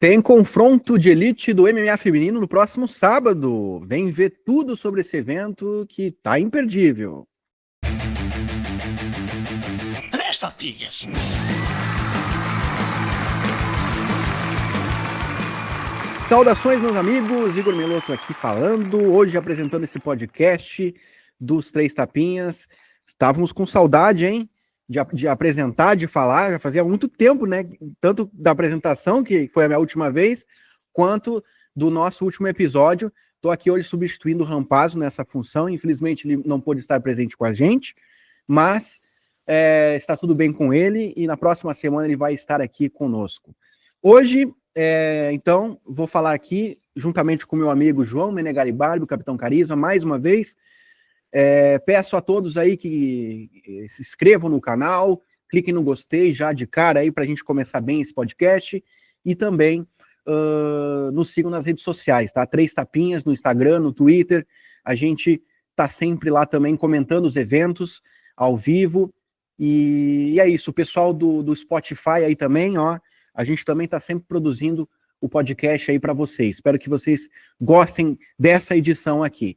Tem confronto de elite do MMA feminino no próximo sábado. Vem ver tudo sobre esse evento que tá imperdível. Três tapinhas. Saudações, meus amigos. Igor Meloto aqui falando. Hoje apresentando esse podcast dos Três Tapinhas. Estávamos com saudade, hein? De apresentar, de falar. Já fazia muito tempo, né? Tanto da apresentação, que foi a minha última vez, quanto do nosso último episódio. Estou aqui hoje substituindo o Rampazzo nessa função. Infelizmente, ele não pôde estar presente com a gente, mas está tudo bem com ele e na próxima semana ele vai estar aqui conosco. Hoje, então, vou falar aqui, juntamente com meu amigo João Menegari-Barbi, o Capitão Carisma, mais uma vez. Peço a todos aí que se inscrevam no canal, cliquem no gostei já de cara aí para a gente começar bem esse podcast e também nos sigam nas redes sociais, tá? Três Tapinhas no Instagram, no Twitter. A gente tá sempre lá também comentando os eventos ao vivo e é isso. O pessoal do Spotify aí também, ó, a gente também tá sempre produzindo o podcast aí para vocês. Espero que vocês gostem dessa edição aqui.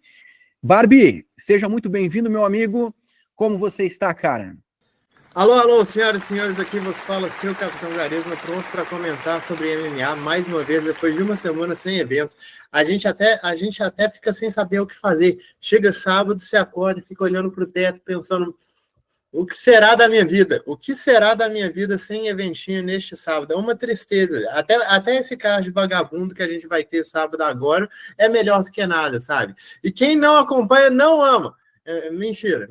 Barbi, seja muito bem-vindo, meu amigo. Como você está, cara? Alô, senhoras e senhores, aqui você fala seu Capitão Carisma, pronto para comentar sobre MMA mais uma vez, depois de uma semana sem evento. A gente até fica sem saber o que fazer. Chega sábado, se acorda e fica olhando para o teto, pensando o que será da minha vida? O que será da minha vida sem eventinho neste sábado? É uma tristeza. Até esse card vagabundo que a gente vai ter sábado agora é melhor do que nada, sabe? E quem não acompanha, não ama. Mentira.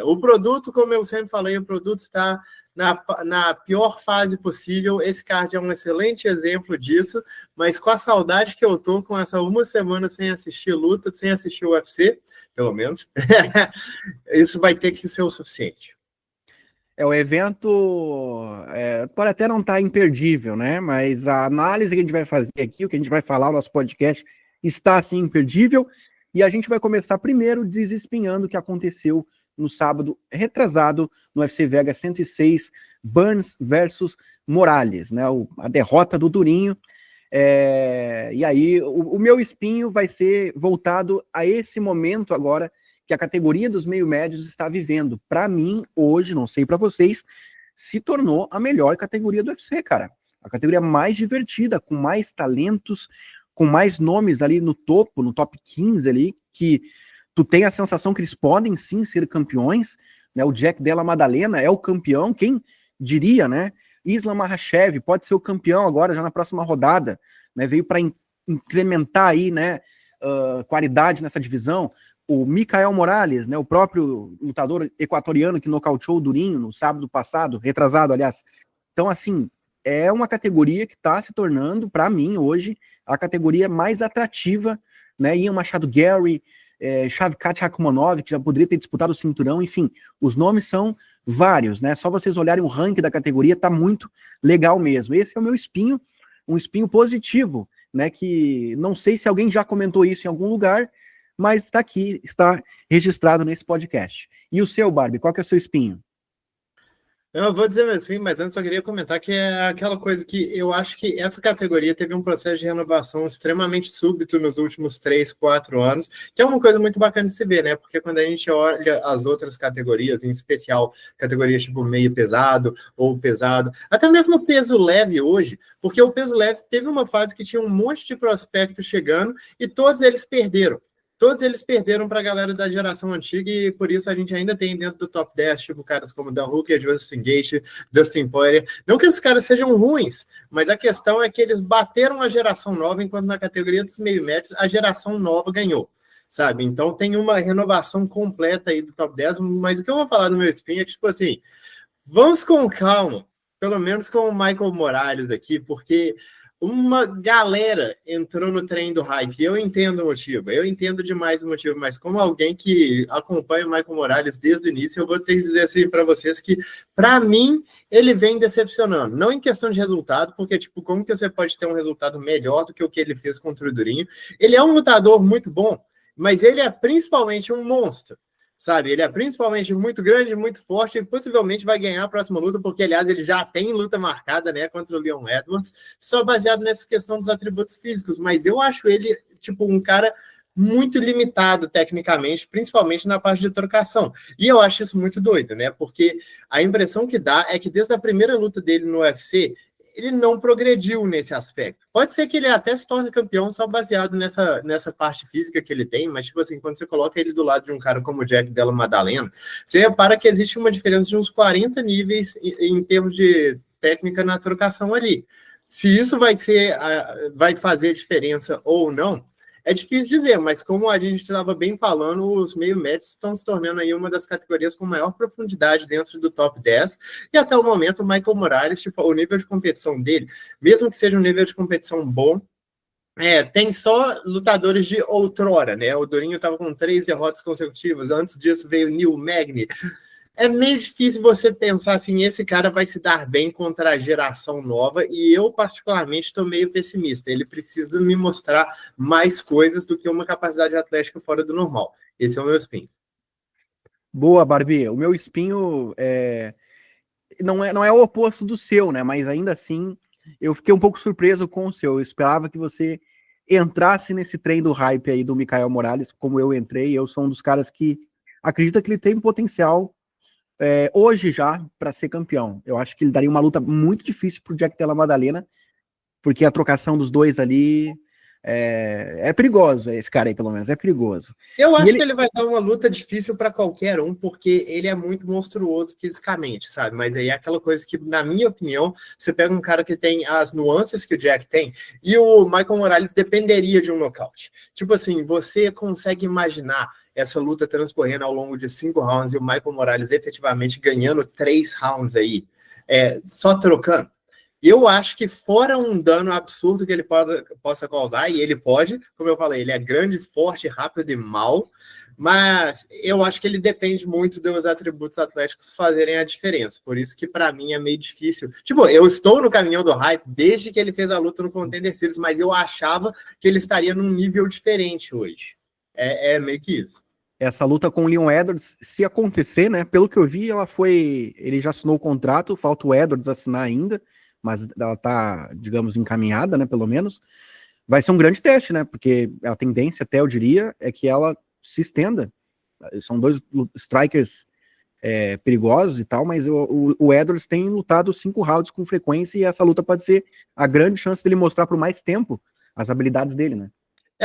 O produto, como eu sempre falei, o produto está na pior fase possível. Esse card é um excelente exemplo disso, mas com a saudade que eu tô com essa uma semana sem assistir luta, sem assistir o UFC, pelo menos, isso vai ter que ser o suficiente. O evento pode até não estar imperdível, né? Mas a análise que a gente vai fazer aqui, o que a gente vai falar no nosso podcast, está assim imperdível. E a gente vai começar primeiro desespinhando o que aconteceu no sábado retrasado no UFC Vegas 106, Burns versus Morales, né? A derrota do Durinho. E aí o meu espinho vai ser voltado a esse momento agora que a categoria dos meio-médios está vivendo. Para mim, hoje, não sei para vocês, se tornou a melhor categoria do UFC, cara. A categoria mais divertida, com mais talentos, com mais nomes ali no topo, no top 15 ali, que tu tem a sensação que eles podem sim ser campeões, né? O Jack Della Maddalena é o campeão, quem diria, né? Islam Makhachev pode ser o campeão agora, já na próxima rodada, né? Veio para incrementar aí, né, qualidade nessa divisão. O Michael Morales, né, o próprio lutador equatoriano que nocauteou o Durinho no sábado passado, retrasado, aliás. Então, assim, é uma categoria que está se tornando, para mim, hoje, a categoria mais atrativa, né? Ian Machado Gary, Shavkat Rakhmonov, que já poderia ter disputado o cinturão, enfim, os nomes são vários, né? Só vocês olharem o ranking da categoria, tá muito legal mesmo. Esse é o meu espinho, um espinho positivo, né? Que não sei se alguém já comentou isso em algum lugar, mas está aqui, está registrado nesse podcast. E o seu, Barbie, qual que é o seu espinho? Eu vou dizer meu espinho, mas antes só queria comentar que é aquela coisa que eu acho que essa categoria teve um processo de renovação extremamente súbito nos últimos 3, 4 anos, que é uma coisa muito bacana de se ver, né? Porque quando a gente olha as outras categorias, em especial categorias tipo meio pesado ou pesado, até mesmo peso leve hoje, porque o peso leve teve uma fase que tinha um monte de prospectos chegando e todos eles perderam. Todos eles perderam para a galera da geração antiga e por isso a gente ainda tem dentro do top 10, tipo, caras como Dan Hooker, Justin Gaethje, Dustin Poirier. Não que esses caras sejam ruins, mas a questão é que eles bateram a geração nova, enquanto na categoria dos meio-médios a geração nova ganhou, sabe? Então tem uma renovação completa aí do top 10, mas o que eu vou falar do meu espinho é que, tipo assim, vamos com calma, pelo menos com o Michael Morales aqui, porque uma galera entrou no trem do hype. Eu entendo o motivo, eu entendo demais o motivo, mas como alguém que acompanha o Michael Morales desde o início, eu vou ter que dizer assim para vocês que, para mim, ele vem decepcionando. Não em questão de resultado, porque, tipo, como que você pode ter um resultado melhor do que o que ele fez contra o Durinho? Ele é um lutador muito bom, mas ele é principalmente um monstro. sabe? Ele é principalmente muito grande, muito forte e possivelmente vai ganhar a próxima luta, porque, aliás, ele já tem luta marcada, né, contra o Leon Edwards, só baseado nessa questão dos atributos físicos, mas eu acho ele, tipo, um cara muito limitado tecnicamente, principalmente na parte de trocação. E eu acho isso muito doido, né? Porque a impressão que dá é que desde a primeira luta dele no UFC, ele não progrediu nesse aspecto. Pode ser que ele até se torne campeão só baseado nessa parte física que ele tem, mas, tipo assim, quando você coloca ele do lado de um cara como o Jack Della Maddalena, você repara que existe uma diferença de uns 40 níveis em termos de técnica na trocação ali. Se isso vai fazer diferença ou não, é difícil dizer, mas como a gente estava bem falando, os meio-médios estão se tornando aí uma das categorias com maior profundidade dentro do top 10, e até o momento o Michael Morales, tipo, o nível de competição dele, mesmo que seja um nível de competição bom, tem só lutadores de outrora, né? O Durinho estava com 3 derrotas consecutivas, antes disso veio Neil Magny. É meio difícil você pensar assim, esse cara vai se dar bem contra a geração nova, e eu, particularmente, estou meio pessimista. Ele precisa me mostrar mais coisas do que uma capacidade atlética fora do normal. Esse é o meu spin. Boa, Barbie. O meu espinho não é o oposto do seu, né? Mas ainda assim, eu fiquei um pouco surpreso com o seu. Eu esperava que você entrasse nesse trem do hype aí do Michael Morales, como eu entrei. Eu sou um dos caras que acredita que ele tem potencial hoje já para ser campeão. Eu acho que ele daria uma luta muito difícil pro Jack Della Maddalena, porque a trocação dos dois ali é perigoso, esse cara aí pelo menos, é perigoso. Eu acho que ele vai dar uma luta difícil para qualquer um, porque ele é muito monstruoso fisicamente, sabe? Mas aí é aquela coisa que, na minha opinião, você pega um cara que tem as nuances que o Jack tem, e o Michael Morales dependeria de um nocaute. Tipo assim, você consegue imaginar essa luta transcorrendo ao longo de 5 rounds e o Michael Morales efetivamente ganhando 3 rounds aí, só trocando? Eu acho que fora um dano absurdo que ele possa causar, e ele pode, como eu falei, ele é grande, forte, rápido e mal, mas eu acho que ele depende muito dos atributos atléticos fazerem a diferença. Por isso que para mim é meio difícil. Tipo, eu estou no caminhão do hype desde que ele fez a luta no Contender Series, mas eu achava que ele estaria num nível diferente hoje. É meio que isso. Essa luta com o Leon Edwards, se acontecer, né? Pelo que eu vi, ele já assinou o contrato, falta o Edwards assinar ainda, mas ela tá, digamos, encaminhada, né, pelo menos. Vai ser um grande teste, né, porque a tendência, até eu diria, é que ela se estenda. São 2 strikers perigosos e tal, mas o Edwards tem lutado 5 rounds com frequência, e essa luta pode ser a grande chance dele mostrar por mais tempo as habilidades dele, né.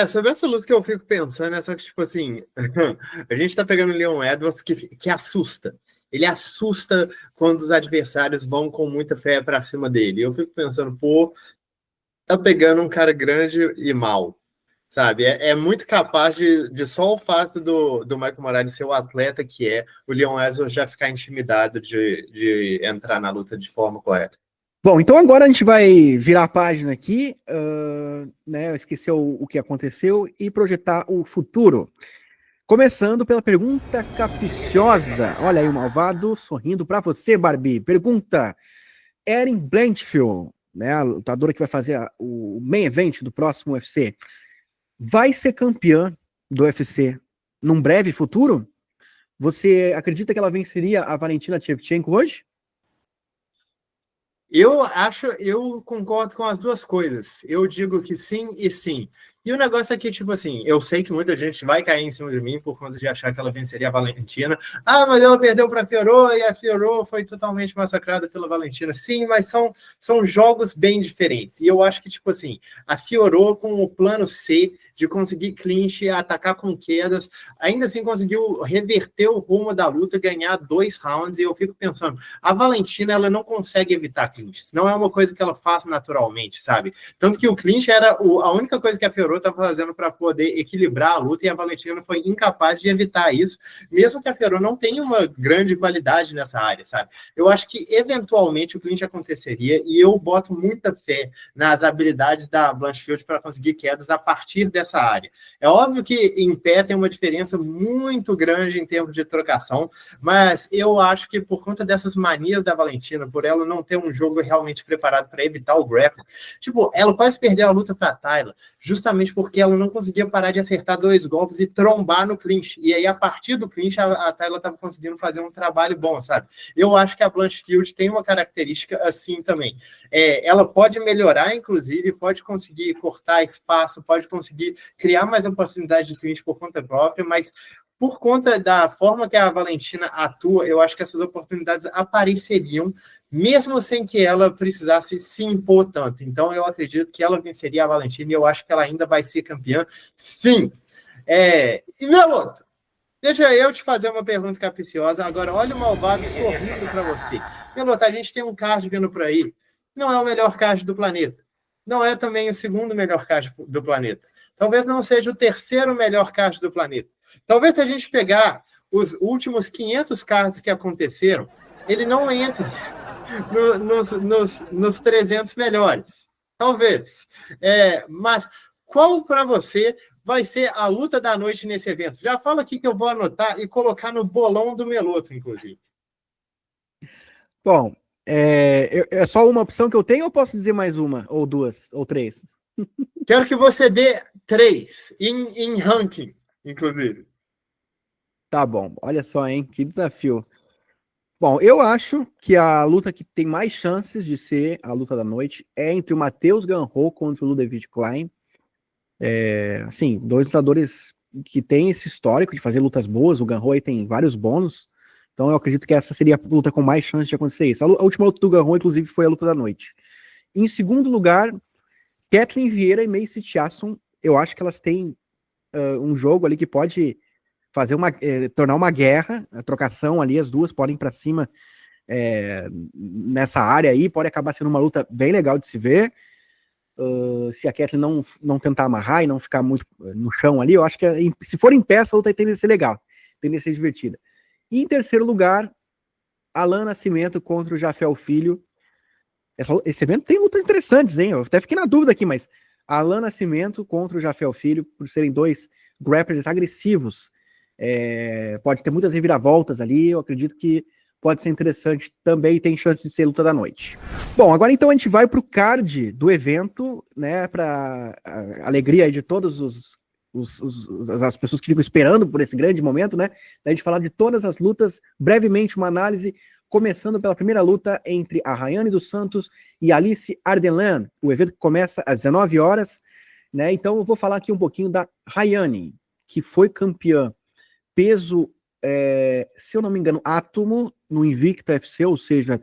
Sobre essa luta que eu fico pensando, só que, tipo assim, a gente tá pegando o Leon Edwards que assusta. Ele assusta quando os adversários vão com muita fé para cima dele. Eu fico pensando, tá pegando um cara grande e mal, sabe? É muito capaz de só o fato do Michael Morales ser o atleta que o Leon Edwards já ficar intimidado de entrar na luta de forma correta. Bom, então agora a gente vai virar a página aqui, né, esquecer o que aconteceu e projetar o futuro. Começando pela pergunta capciosa. Olha aí o malvado sorrindo para você, Barbie. Pergunta: Erin Blanchfield, né, a lutadora que vai fazer o main event do próximo UFC, vai ser campeã do UFC num breve futuro? Você acredita que ela venceria a Valentina Shevchenko hoje? Eu concordo com as duas coisas. Eu digo que sim e sim. E o negócio é que, tipo assim, eu sei que muita gente vai cair em cima de mim por conta de achar que ela venceria a Valentina. Ah, mas ela perdeu para a Fiorot e a Fiorot foi totalmente massacrada pela Valentina. Sim, mas são jogos bem diferentes. E eu acho que, tipo assim, a Fiorot com o plano C de conseguir clinch, atacar com quedas, ainda assim conseguiu reverter o rumo da luta, ganhar 2 rounds, e eu fico pensando, a Valentina, ela não consegue evitar clinches, não é uma coisa que ela faz naturalmente, sabe? Tanto que o clinch era a única coisa que a Fiorot estava fazendo para poder equilibrar a luta, e a Valentina foi incapaz de evitar isso, mesmo que a Fiorot não tenha uma grande qualidade nessa área, sabe? Eu acho que, eventualmente, o clinch aconteceria, e eu boto muita fé nas habilidades da Blanchfield para conseguir quedas a partir dessa área. É óbvio que em pé tem uma diferença muito grande em termos de trocação, mas eu acho que por conta dessas manias da Valentina, por ela não ter um jogo realmente preparado para evitar o grappling, tipo, ela quase perdeu a luta para a Taila, justamente justamente porque ela não conseguia parar de acertar 2 golpes e trombar no clinch. E aí, a partir do clinch, a Taylor estava conseguindo fazer um trabalho bom, sabe? Eu acho que a Blanchfield tem uma característica assim também. Ela pode melhorar, inclusive, pode conseguir cortar espaço, pode conseguir criar mais oportunidades de clinch por conta própria, mas por conta da forma que a Valentina atua, eu acho que essas oportunidades apareceriam, mesmo sem que ela precisasse se impor tanto. Então, eu acredito que ela venceria a Valentina e eu acho que ela ainda vai ser campeã, sim. E, Meloto, deixa eu te fazer uma pergunta capciosa. Agora, olha o malvado sorrindo para você. Meloto, a gente tem um card vindo por aí. Não é o melhor card do planeta. Não é também o segundo melhor card do planeta. Talvez não seja o terceiro melhor card do planeta. Talvez se a gente pegar os últimos 500 cards que aconteceram, ele não entre nos 300 melhores. Talvez. Mas qual para você vai ser a luta da noite nesse evento? Já fala aqui que eu vou anotar e colocar no bolão do Meloto, inclusive. Bom, é só uma opção que eu tenho ou posso dizer mais uma, ou duas, ou três? Quero que você dê 3 em ranking, inclusive. Tá bom, olha só, hein? Que desafio. Bom, eu acho que a luta que tem mais chances de ser a luta da noite é entre o Matheus Ganro contra o Ludwig Klein. Assim, 2 lutadores que têm esse histórico de fazer lutas boas. O Ganro aí tem vários bônus. Então eu acredito que essa seria a luta com mais chance de acontecer isso. A última luta do Ganro, inclusive, foi a luta da noite. Em segundo lugar, Kathleen Vieira e Macy Chiasson. Eu acho que elas têm um jogo ali que pode fazer tornar uma guerra, a trocação ali, as duas podem ir para cima nessa área aí, pode acabar sendo uma luta bem legal de se ver. Se a Kathleen não tentar amarrar e não ficar muito no chão ali, eu acho que se for em pé, essa luta tende a ser legal, tende a ser divertida. E em terceiro lugar, Alan Nascimento contra o Jafel Filho. Esse evento tem lutas interessantes, hein? Eu até fiquei na dúvida aqui, mas Alan Nascimento contra o Jafel Filho, por serem 2 grapplers agressivos, pode ter muitas reviravoltas ali, eu acredito que pode ser interessante também e tem chance de ser luta da noite. Bom, agora então a gente vai para o card do evento, né, para alegria de todas as pessoas que ficam esperando por esse grande momento, né, da gente falar de todas as lutas, brevemente uma análise, começando pela primeira luta entre a Rayane dos Santos e Alice Ardenlan, o evento que começa às 19 horas, né, então eu vou falar aqui um pouquinho da Rayane, que foi campeã peso, se eu não me engano, átomo no Invicta FC, ou seja,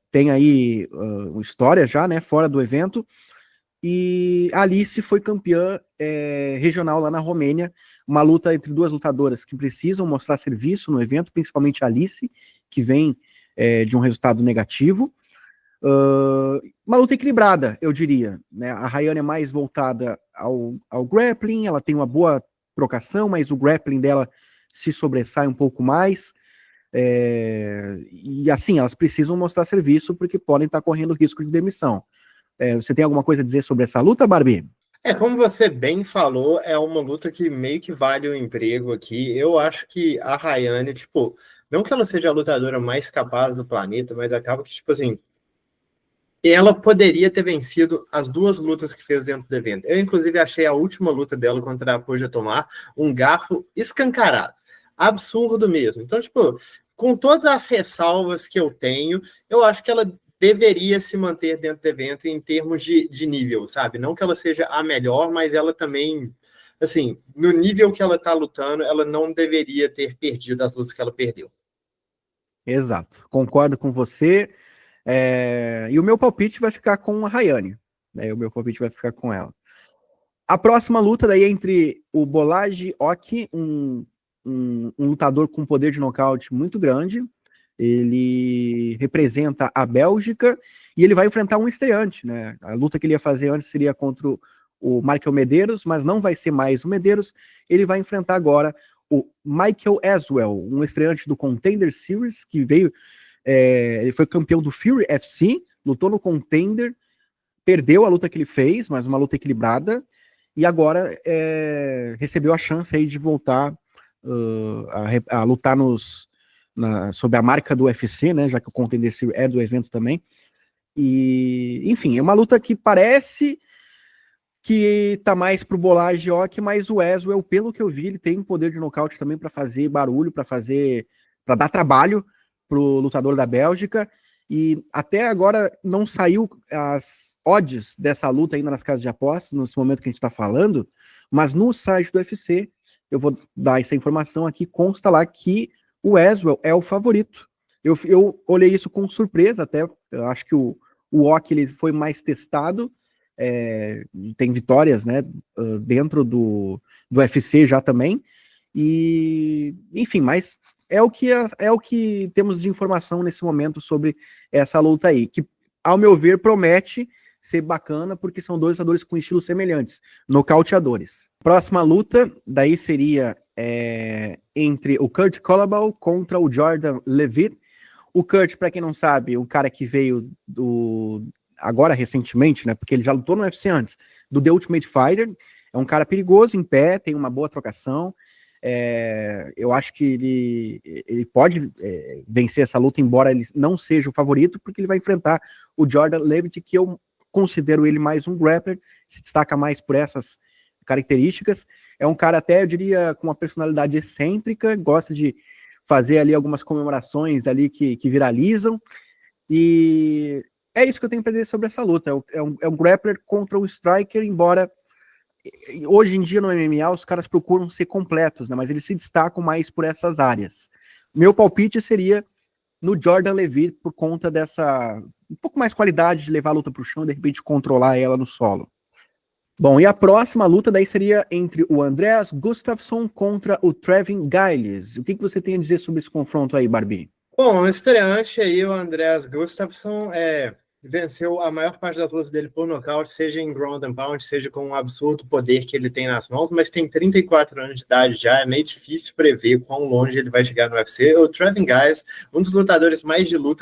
tem aí uma história já, né, fora do evento, e a Alice foi campeã regional lá na Romênia, uma luta entre 2 lutadoras que precisam mostrar serviço no evento, principalmente a Alice, que vem de um resultado negativo. Uma luta equilibrada, eu diria, né? A Rayane é mais voltada ao grappling, ela tem uma boa trocação, mas o grappling dela se sobressai um pouco mais, e assim, elas precisam mostrar serviço porque podem estar correndo risco de demissão. Você tem alguma coisa a dizer sobre essa luta, Barbie? Como você bem falou, é uma luta que meio que vale o emprego aqui. Eu acho que a Rayane, tipo, não que ela seja a lutadora mais capaz do planeta, mas acaba que, tipo assim, ela poderia ter vencido as 2 lutas que fez dentro do evento. Eu, inclusive, achei a última luta dela contra a Pooja Tomar um garfo escancarado. Absurdo mesmo. Então, tipo, com todas as ressalvas que eu tenho, eu acho que ela deveria se manter dentro do evento em termos de nível, sabe? Não que ela seja a melhor, mas ela também, assim, no nível que ela tá lutando, ela não deveria ter perdido as lutas que ela perdeu. Exato, concordo com você. E o meu palpite vai ficar com a Rayane, né? O meu palpite vai ficar com ela. A próxima luta daí é entre o Bolaji Oki, um lutador com poder de nocaute muito grande. Ele representa a Bélgica e ele vai enfrentar um estreante, né? A luta que ele ia fazer antes seria contra o Michael Medeiros, mas não vai ser mais o Medeiros. Ele vai enfrentar agora o Michael Aswell, um estreante do Contender Series, que veio, ele foi campeão do Fury FC, lutou no Contender, perdeu a luta que ele fez, mas uma luta equilibrada, e agora recebeu a chance aí de voltar a lutar sob a marca do UFC, né, já que o Contender Series é do evento também. E, enfim, é uma luta que parece que tá mais pro Bolagioc, mas o Wesley, pelo que eu vi, ele tem poder de nocaute também para fazer barulho, para dar trabalho pro lutador da Bélgica, e até agora não saiu as odds dessa luta ainda nas casas de apostas, nesse momento que a gente está falando, mas no site do UFC, eu vou dar essa informação aqui, consta lá que o Wesley é o favorito. Eu olhei isso com surpresa até, eu acho que o Ok ele foi mais testado, tem vitórias, né, dentro do UFC já também, e enfim, mas é o que temos de informação nesse momento sobre essa luta aí, que ao meu ver promete ser bacana, porque são dois lutadores com estilos semelhantes, nocauteadores. Próxima luta, daí seria entre o Kurt Colabal contra o Jordan Levitt. O Kurt, para quem não sabe, o cara que veio agora recentemente, né, porque ele já lutou no UFC antes, do The Ultimate Fighter, é um cara perigoso em pé, tem uma boa trocação, eu acho que ele pode vencer essa luta, embora ele não seja o favorito, porque ele vai enfrentar o Jordan Levitt, que eu considero ele mais um grappler, se destaca mais por essas características, é um cara até, eu diria, com uma personalidade excêntrica, gosta de fazer ali algumas comemorações ali que viralizam, e é isso que eu tenho para dizer sobre essa luta. É um grappler contra um striker, embora hoje em dia no MMA os caras procuram ser completos, né? Mas eles se destacam mais por essas áreas. Meu palpite seria no Jordan Levitt por conta dessa um pouco mais qualidade de levar a luta para o chão e de repente controlar ela no solo. Bom, e a próxima luta daí seria entre o Andreas Gustafsson contra o Trevin Giles. O que você tem a dizer sobre esse confronto aí, Barbie? Bom, o estreante aí, o Andreas Gustafsson, venceu a maior parte das lutas dele por nocaute, seja em ground and pound, seja com um absurdo poder que ele tem nas mãos, mas tem 34 anos de idade já, é meio difícil prever quão longe ele vai chegar no UFC. O Trevin Giles, um dos lutadores mais de lua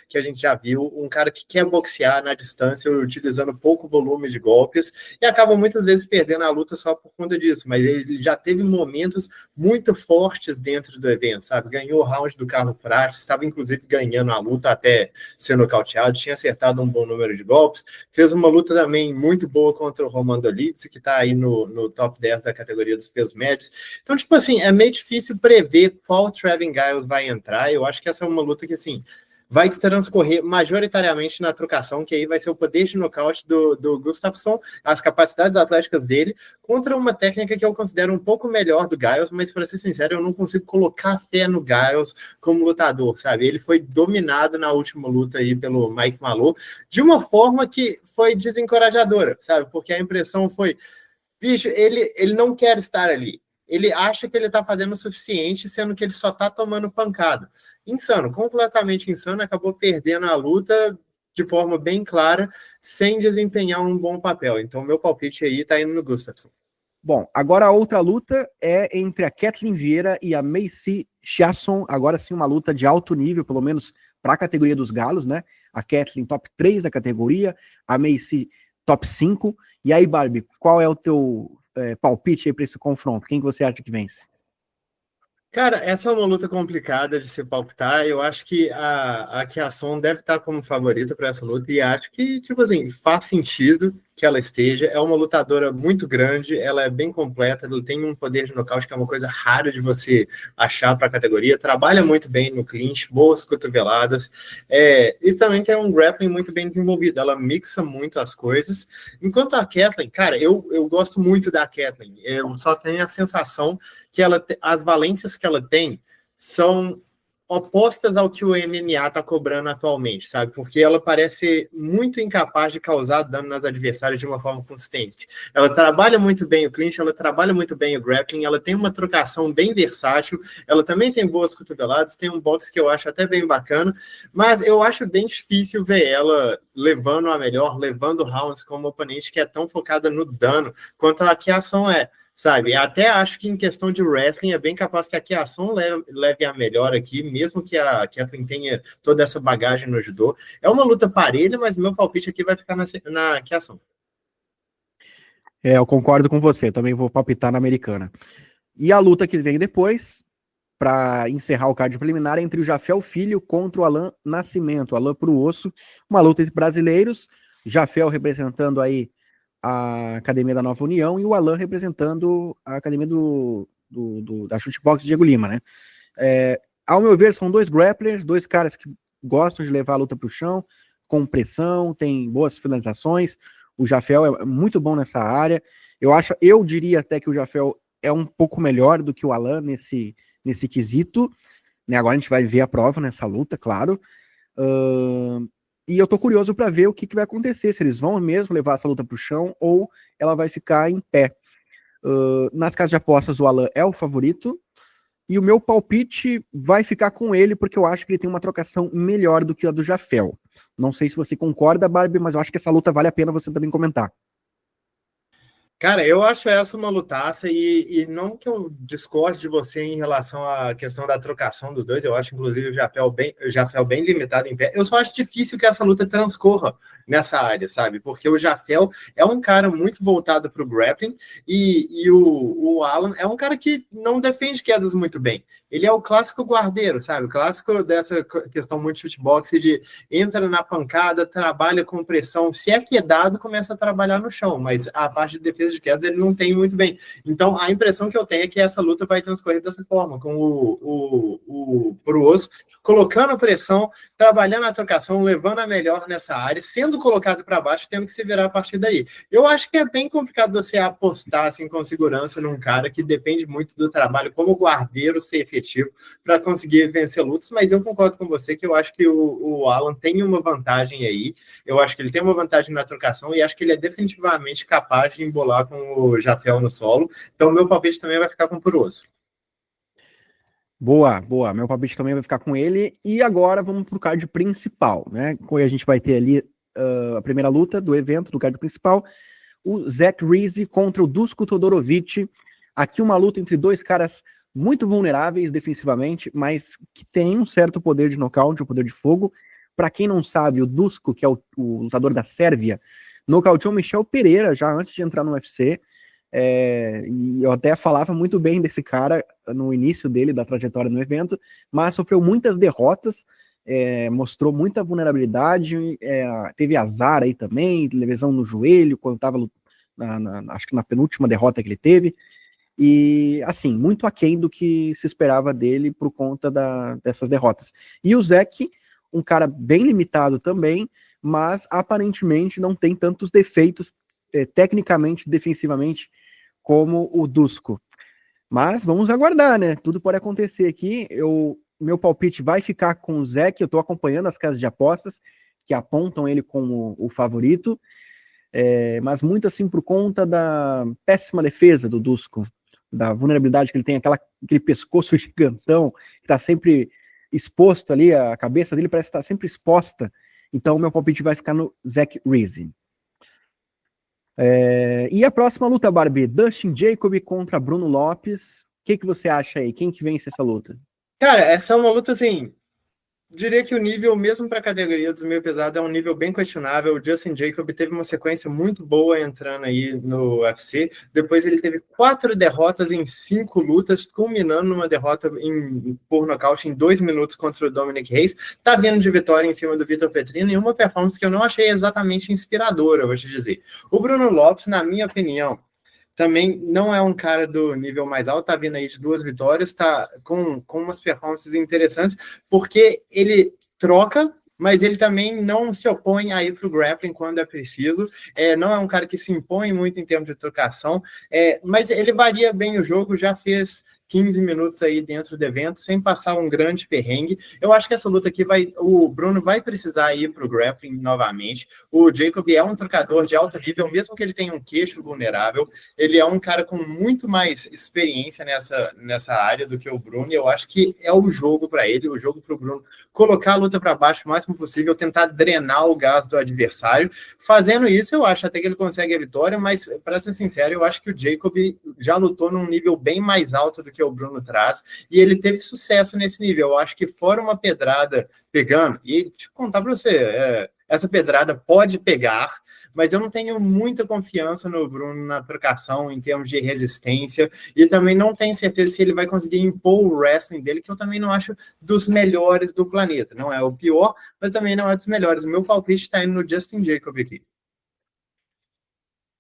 que a gente já viu, um cara que quer boxear na distância, utilizando pouco volume de golpes, e acaba muitas vezes perdendo a luta só por conta disso, mas ele já teve momentos muito fortes dentro do evento, sabe? Ganhou o round do Carlos Prates, estava inclusive ganhando a luta até ser nocauteado, tinha acertado um bom número de golpes, fez uma luta também muito boa contra o Roman Dolidze, que está aí no top 10 da categoria dos pesos médios. Então, tipo assim, é meio difícil prever qual Trevin Giles vai entrar. Eu acho que essa é uma luta que, assim, vai transcorrer majoritariamente na trocação, que aí vai ser o poder de nocaute do Gustafsson, as capacidades atléticas dele, contra uma técnica que eu considero um pouco melhor do Giles, mas, para ser sincero, eu não consigo colocar fé no Giles como lutador, sabe? Ele foi dominado na última luta aí pelo Mike Malou, de uma forma que foi desencorajadora, sabe? Porque a impressão foi, bicho, ele não quer estar ali. Ele acha que ele está fazendo o suficiente, sendo que ele só está tomando pancada. Insano, completamente insano, acabou perdendo a luta de forma bem clara, sem desempenhar um bom papel. Então, meu palpite aí está indo no Gustafsson. Bom, agora a outra luta é entre a Kathleen Vieira e a Macy Chiasson, agora sim uma luta de alto nível, pelo menos para a categoria dos galos, né? A Kathleen top 3 da categoria, a Macy top 5. E aí, Barbie, qual é o teu palpite aí para esse confronto? Quem que você acha que vence? Cara, essa é uma luta complicada de se palpitar. Eu acho que a Chiasson deve estar como favorita para essa luta e acho que, tipo assim, faz sentido que ela esteja. É uma lutadora muito grande, ela é bem completa, ela tem um poder de nocaute que é uma coisa rara de você achar para a categoria. Trabalha muito bem no clinch, boas cotoveladas, e também tem um grappling muito bem desenvolvido. Ela mixa muito as coisas. Enquanto a Kathleen, cara, eu gosto muito da Kathleen. Eu só tenho a sensação que as valências que ela tem são opostas ao que o MMA está cobrando atualmente, sabe? Porque ela parece muito incapaz de causar dano nas adversárias de uma forma consistente. Ela trabalha muito bem o clinch, ela trabalha muito bem o grappling, ela tem uma trocação bem versátil, ela também tem boas cotoveladas, tem um boxe que eu acho até bem bacana, mas eu acho bem difícil ver ela levando a melhor, levando rounds como oponente que é tão focada no dano quanto a Chiasson é. Sabe, até acho que em questão de wrestling é bem capaz que a Chiasson leve a melhor aqui, mesmo que a Kathleen tenha toda essa bagagem no judô. É uma luta parelha, mas meu palpite aqui vai ficar na Chiasson. Eu concordo com você, também vou palpitar na americana. E a luta que vem depois, para encerrar o card preliminar, é entre o Jafel Filho contra o Alan Nascimento, Alan pro osso, uma luta entre brasileiros, Jafel representando aí a academia da Nova União, e o Alan representando a academia da Shootbox Diego Lima, né? Ao meu ver, são dois grapplers, dois caras que gostam de levar a luta para o chão, com pressão, tem boas finalizações. O Jafel é muito bom nessa área. Eu diria até que o Jafel é um pouco melhor do que o Alan nesse quesito, né? Agora a gente vai ver a prova nessa luta, claro. E eu tô curioso para ver o que vai acontecer, se eles vão mesmo levar essa luta para o chão ou ela vai ficar em pé. Nas casas de apostas, o Alan é o favorito, e o meu palpite vai ficar com ele, porque eu acho que ele tem uma trocação melhor do que a do Jafel. Não sei se você concorda, Barbie, mas eu acho que essa luta vale a pena você também comentar. Cara, eu acho essa uma lutaça, e não que eu discorde de você em relação à questão da trocação dos dois, eu acho inclusive o Jafel bem limitado em pé. Eu só acho difícil que essa luta transcorra nessa área, sabe? Porque o Jafel é um cara muito voltado para o grappling, e o Alan é um cara que não defende quedas muito bem. Ele é o clássico guardeiro, sabe? O clássico dessa questão muito shootbox de entra na pancada, trabalha com pressão. Se é quedado, começa a trabalhar no chão, mas a parte de defesa de quedas ele não tem muito bem. Então, a impressão que eu tenho é que essa luta vai transcorrer dessa forma, com o Puruoso colocando pressão, trabalhando a trocação, levando a melhor nessa área, sendo colocado para baixo, tendo que se virar a partir daí. Eu acho que é bem complicado você apostar assim, com segurança num cara que depende muito do trabalho como guardeiro ser efetivo para conseguir vencer lutas, mas eu concordo com você que eu acho que o Alan tem uma vantagem aí, eu acho que ele tem uma vantagem na trocação e acho que ele é definitivamente capaz de embolar com o Jafel no solo, então meu palpite também vai ficar com o Puruoso. Boa. Meu palpite também vai ficar com ele. E agora vamos pro card principal, né? A gente vai ter ali a primeira luta do evento, do card principal. O Zach Reese contra o Dusko Todorovic. Aqui uma luta entre dois caras muito vulneráveis defensivamente, mas que tem um certo poder de nocaute, um poder de fogo. Para quem não sabe, o Dusko, que é o lutador da Sérvia, nocauteou o Michel Pereira já antes de entrar no UFC. E eu até falava muito bem desse cara no início dele, da trajetória no evento, mas sofreu muitas derrotas, mostrou muita vulnerabilidade, teve azar aí também, lesão no joelho, quando estava, acho que na penúltima derrota que ele teve, e assim, muito aquém do que se esperava dele por conta dessas derrotas. E o Zach, um cara bem limitado também, mas aparentemente não tem tantos defeitos tecnicamente, defensivamente, como o Dusko. Mas vamos aguardar, né? Tudo pode acontecer aqui. Meu palpite vai ficar com o Zach. Eu estou acompanhando as casas de apostas que apontam ele como o favorito, mas muito assim por conta da péssima defesa do Dusko, da vulnerabilidade que ele tem, aquele pescoço gigantão que está sempre exposto ali, a cabeça dele parece estar sempre exposta. Então meu palpite vai ficar no Zach Reese. E a próxima luta, Barbie, Dustin Jacob contra Bruno Lopes. O que você acha aí? Quem que vence essa luta? Cara, essa é uma luta assim, diria que o nível, mesmo para a categoria dos meio pesado, é um nível bem questionável. O Justin Jacob teve uma sequência muito boa entrando aí no UFC. Depois ele teve 4 derrotas em 5 lutas, culminando numa derrota por nocaute em 2 minutos contra o Dominic Reis. Tá vindo de vitória em cima do Vitor Petrino em uma performance que eu não achei exatamente inspiradora, vou te dizer. O Bruno Lopes, na minha opinião, também não é um cara do nível mais alto, tá vindo aí de 2 vitórias, tá com umas performances interessantes, porque ele troca, mas ele também não se opõe a ir para o grappling quando é preciso, não é um cara que se impõe muito em termos de trocação, mas ele varia bem o jogo, já fez 15 minutos aí dentro do evento, sem passar um grande perrengue. Eu acho que essa luta aqui o Bruno vai precisar ir para o grappling novamente. O Jacob é um trocador de alto nível, mesmo que ele tenha um queixo vulnerável. Ele é um cara com muito mais experiência nessa área do que o Bruno, e eu acho que é o jogo para ele, o jogo para o Bruno colocar a luta para baixo o máximo possível, tentar drenar o gás do adversário. Fazendo isso, eu acho até que ele consegue a vitória, mas, para ser sincero, eu acho que o Jacob já lutou num nível bem mais alto do que o Bruno traz, e ele teve sucesso nesse nível. Eu acho que fora uma pedrada pegando, e deixa eu contar para você, essa pedrada pode pegar, mas eu não tenho muita confiança no Bruno na trocação em termos de resistência, e também não tenho certeza se ele vai conseguir impor o wrestling dele, que eu também não acho dos melhores do planeta. Não é o pior, mas também não é dos melhores. O meu palpite está indo no Justin Jacob aqui.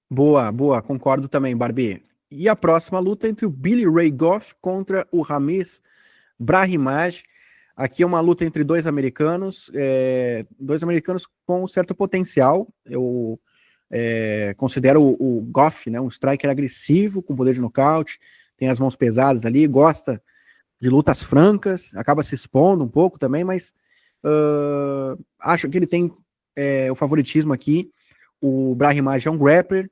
Boa, boa, concordo também, Barbie. E a próxima luta é entre o Billy Ray Goff contra o Ramiz Brahimaj. Aqui é uma luta entre dois americanos com certo potencial. Eu considero o Goff, né, um striker agressivo, com poder de nocaute, tem as mãos pesadas ali, gosta de lutas francas, acaba se expondo um pouco também, mas acho que ele tem o favoritismo aqui. O Brahimaj é um grappler,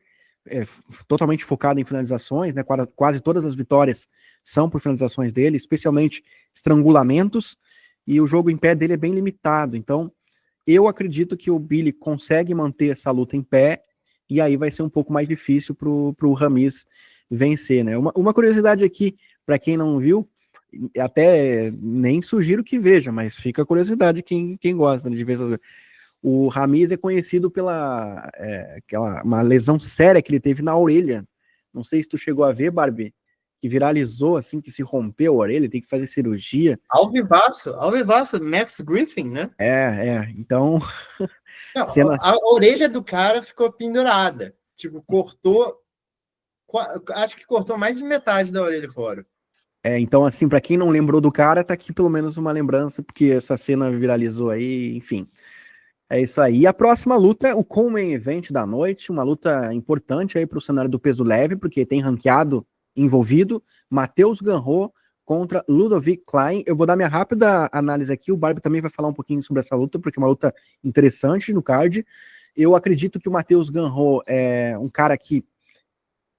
totalmente focado em finalizações, né? Quase todas as vitórias são por finalizações dele, especialmente estrangulamentos, e o jogo em pé dele é bem limitado. Então, eu acredito que o Billy consegue manter essa luta em pé, e aí vai ser um pouco mais difícil para o Ramiz vencer, né? Uma curiosidade aqui, para quem não viu, até nem sugiro que veja, mas fica a curiosidade quem gosta, né, de ver essas coisas. O Ramiz é conhecido pela uma lesão séria que ele teve na orelha. Não sei se tu chegou a ver, Barbie, que viralizou, assim, que se rompeu a orelha, tem que fazer cirurgia. Ao vivaço, Max Griffin, né? Então... Não, cena... a orelha do cara ficou pendurada. Tipo, acho que cortou mais de metade da orelha fora. Então, assim, para quem não lembrou do cara, tá aqui pelo menos uma lembrança, porque essa cena viralizou aí, enfim... É isso aí. E a próxima luta é o co-main event da noite, uma luta importante aí para o cenário do peso leve, porque tem ranqueado envolvido, Matheus Gamrot contra Ludovic Klein. Eu vou dar minha rápida análise aqui, o Barbie também vai falar um pouquinho sobre essa luta, porque é uma luta interessante no card. Eu acredito que o Matheus Gamrot é um cara que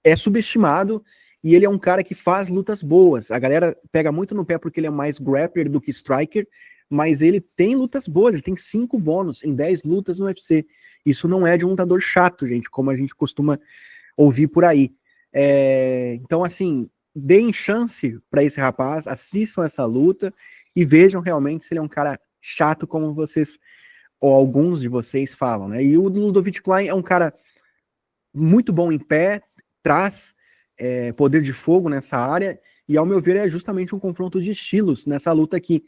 é subestimado, e ele é um cara que faz lutas boas. A galera pega muito no pé porque ele é mais grappler do que striker, mas ele tem lutas boas, ele tem 5 bônus em 10 lutas no UFC. Isso não é de um lutador chato, gente, como a gente costuma ouvir por aí. Então, assim, deem chance para esse rapaz, assistam essa luta e vejam realmente se ele é um cara chato como vocês, ou alguns de vocês falam, né? E o Ludovic Klein é um cara muito bom em pé, traz poder de fogo nessa área, e ao meu ver é justamente um confronto de estilos nessa luta aqui.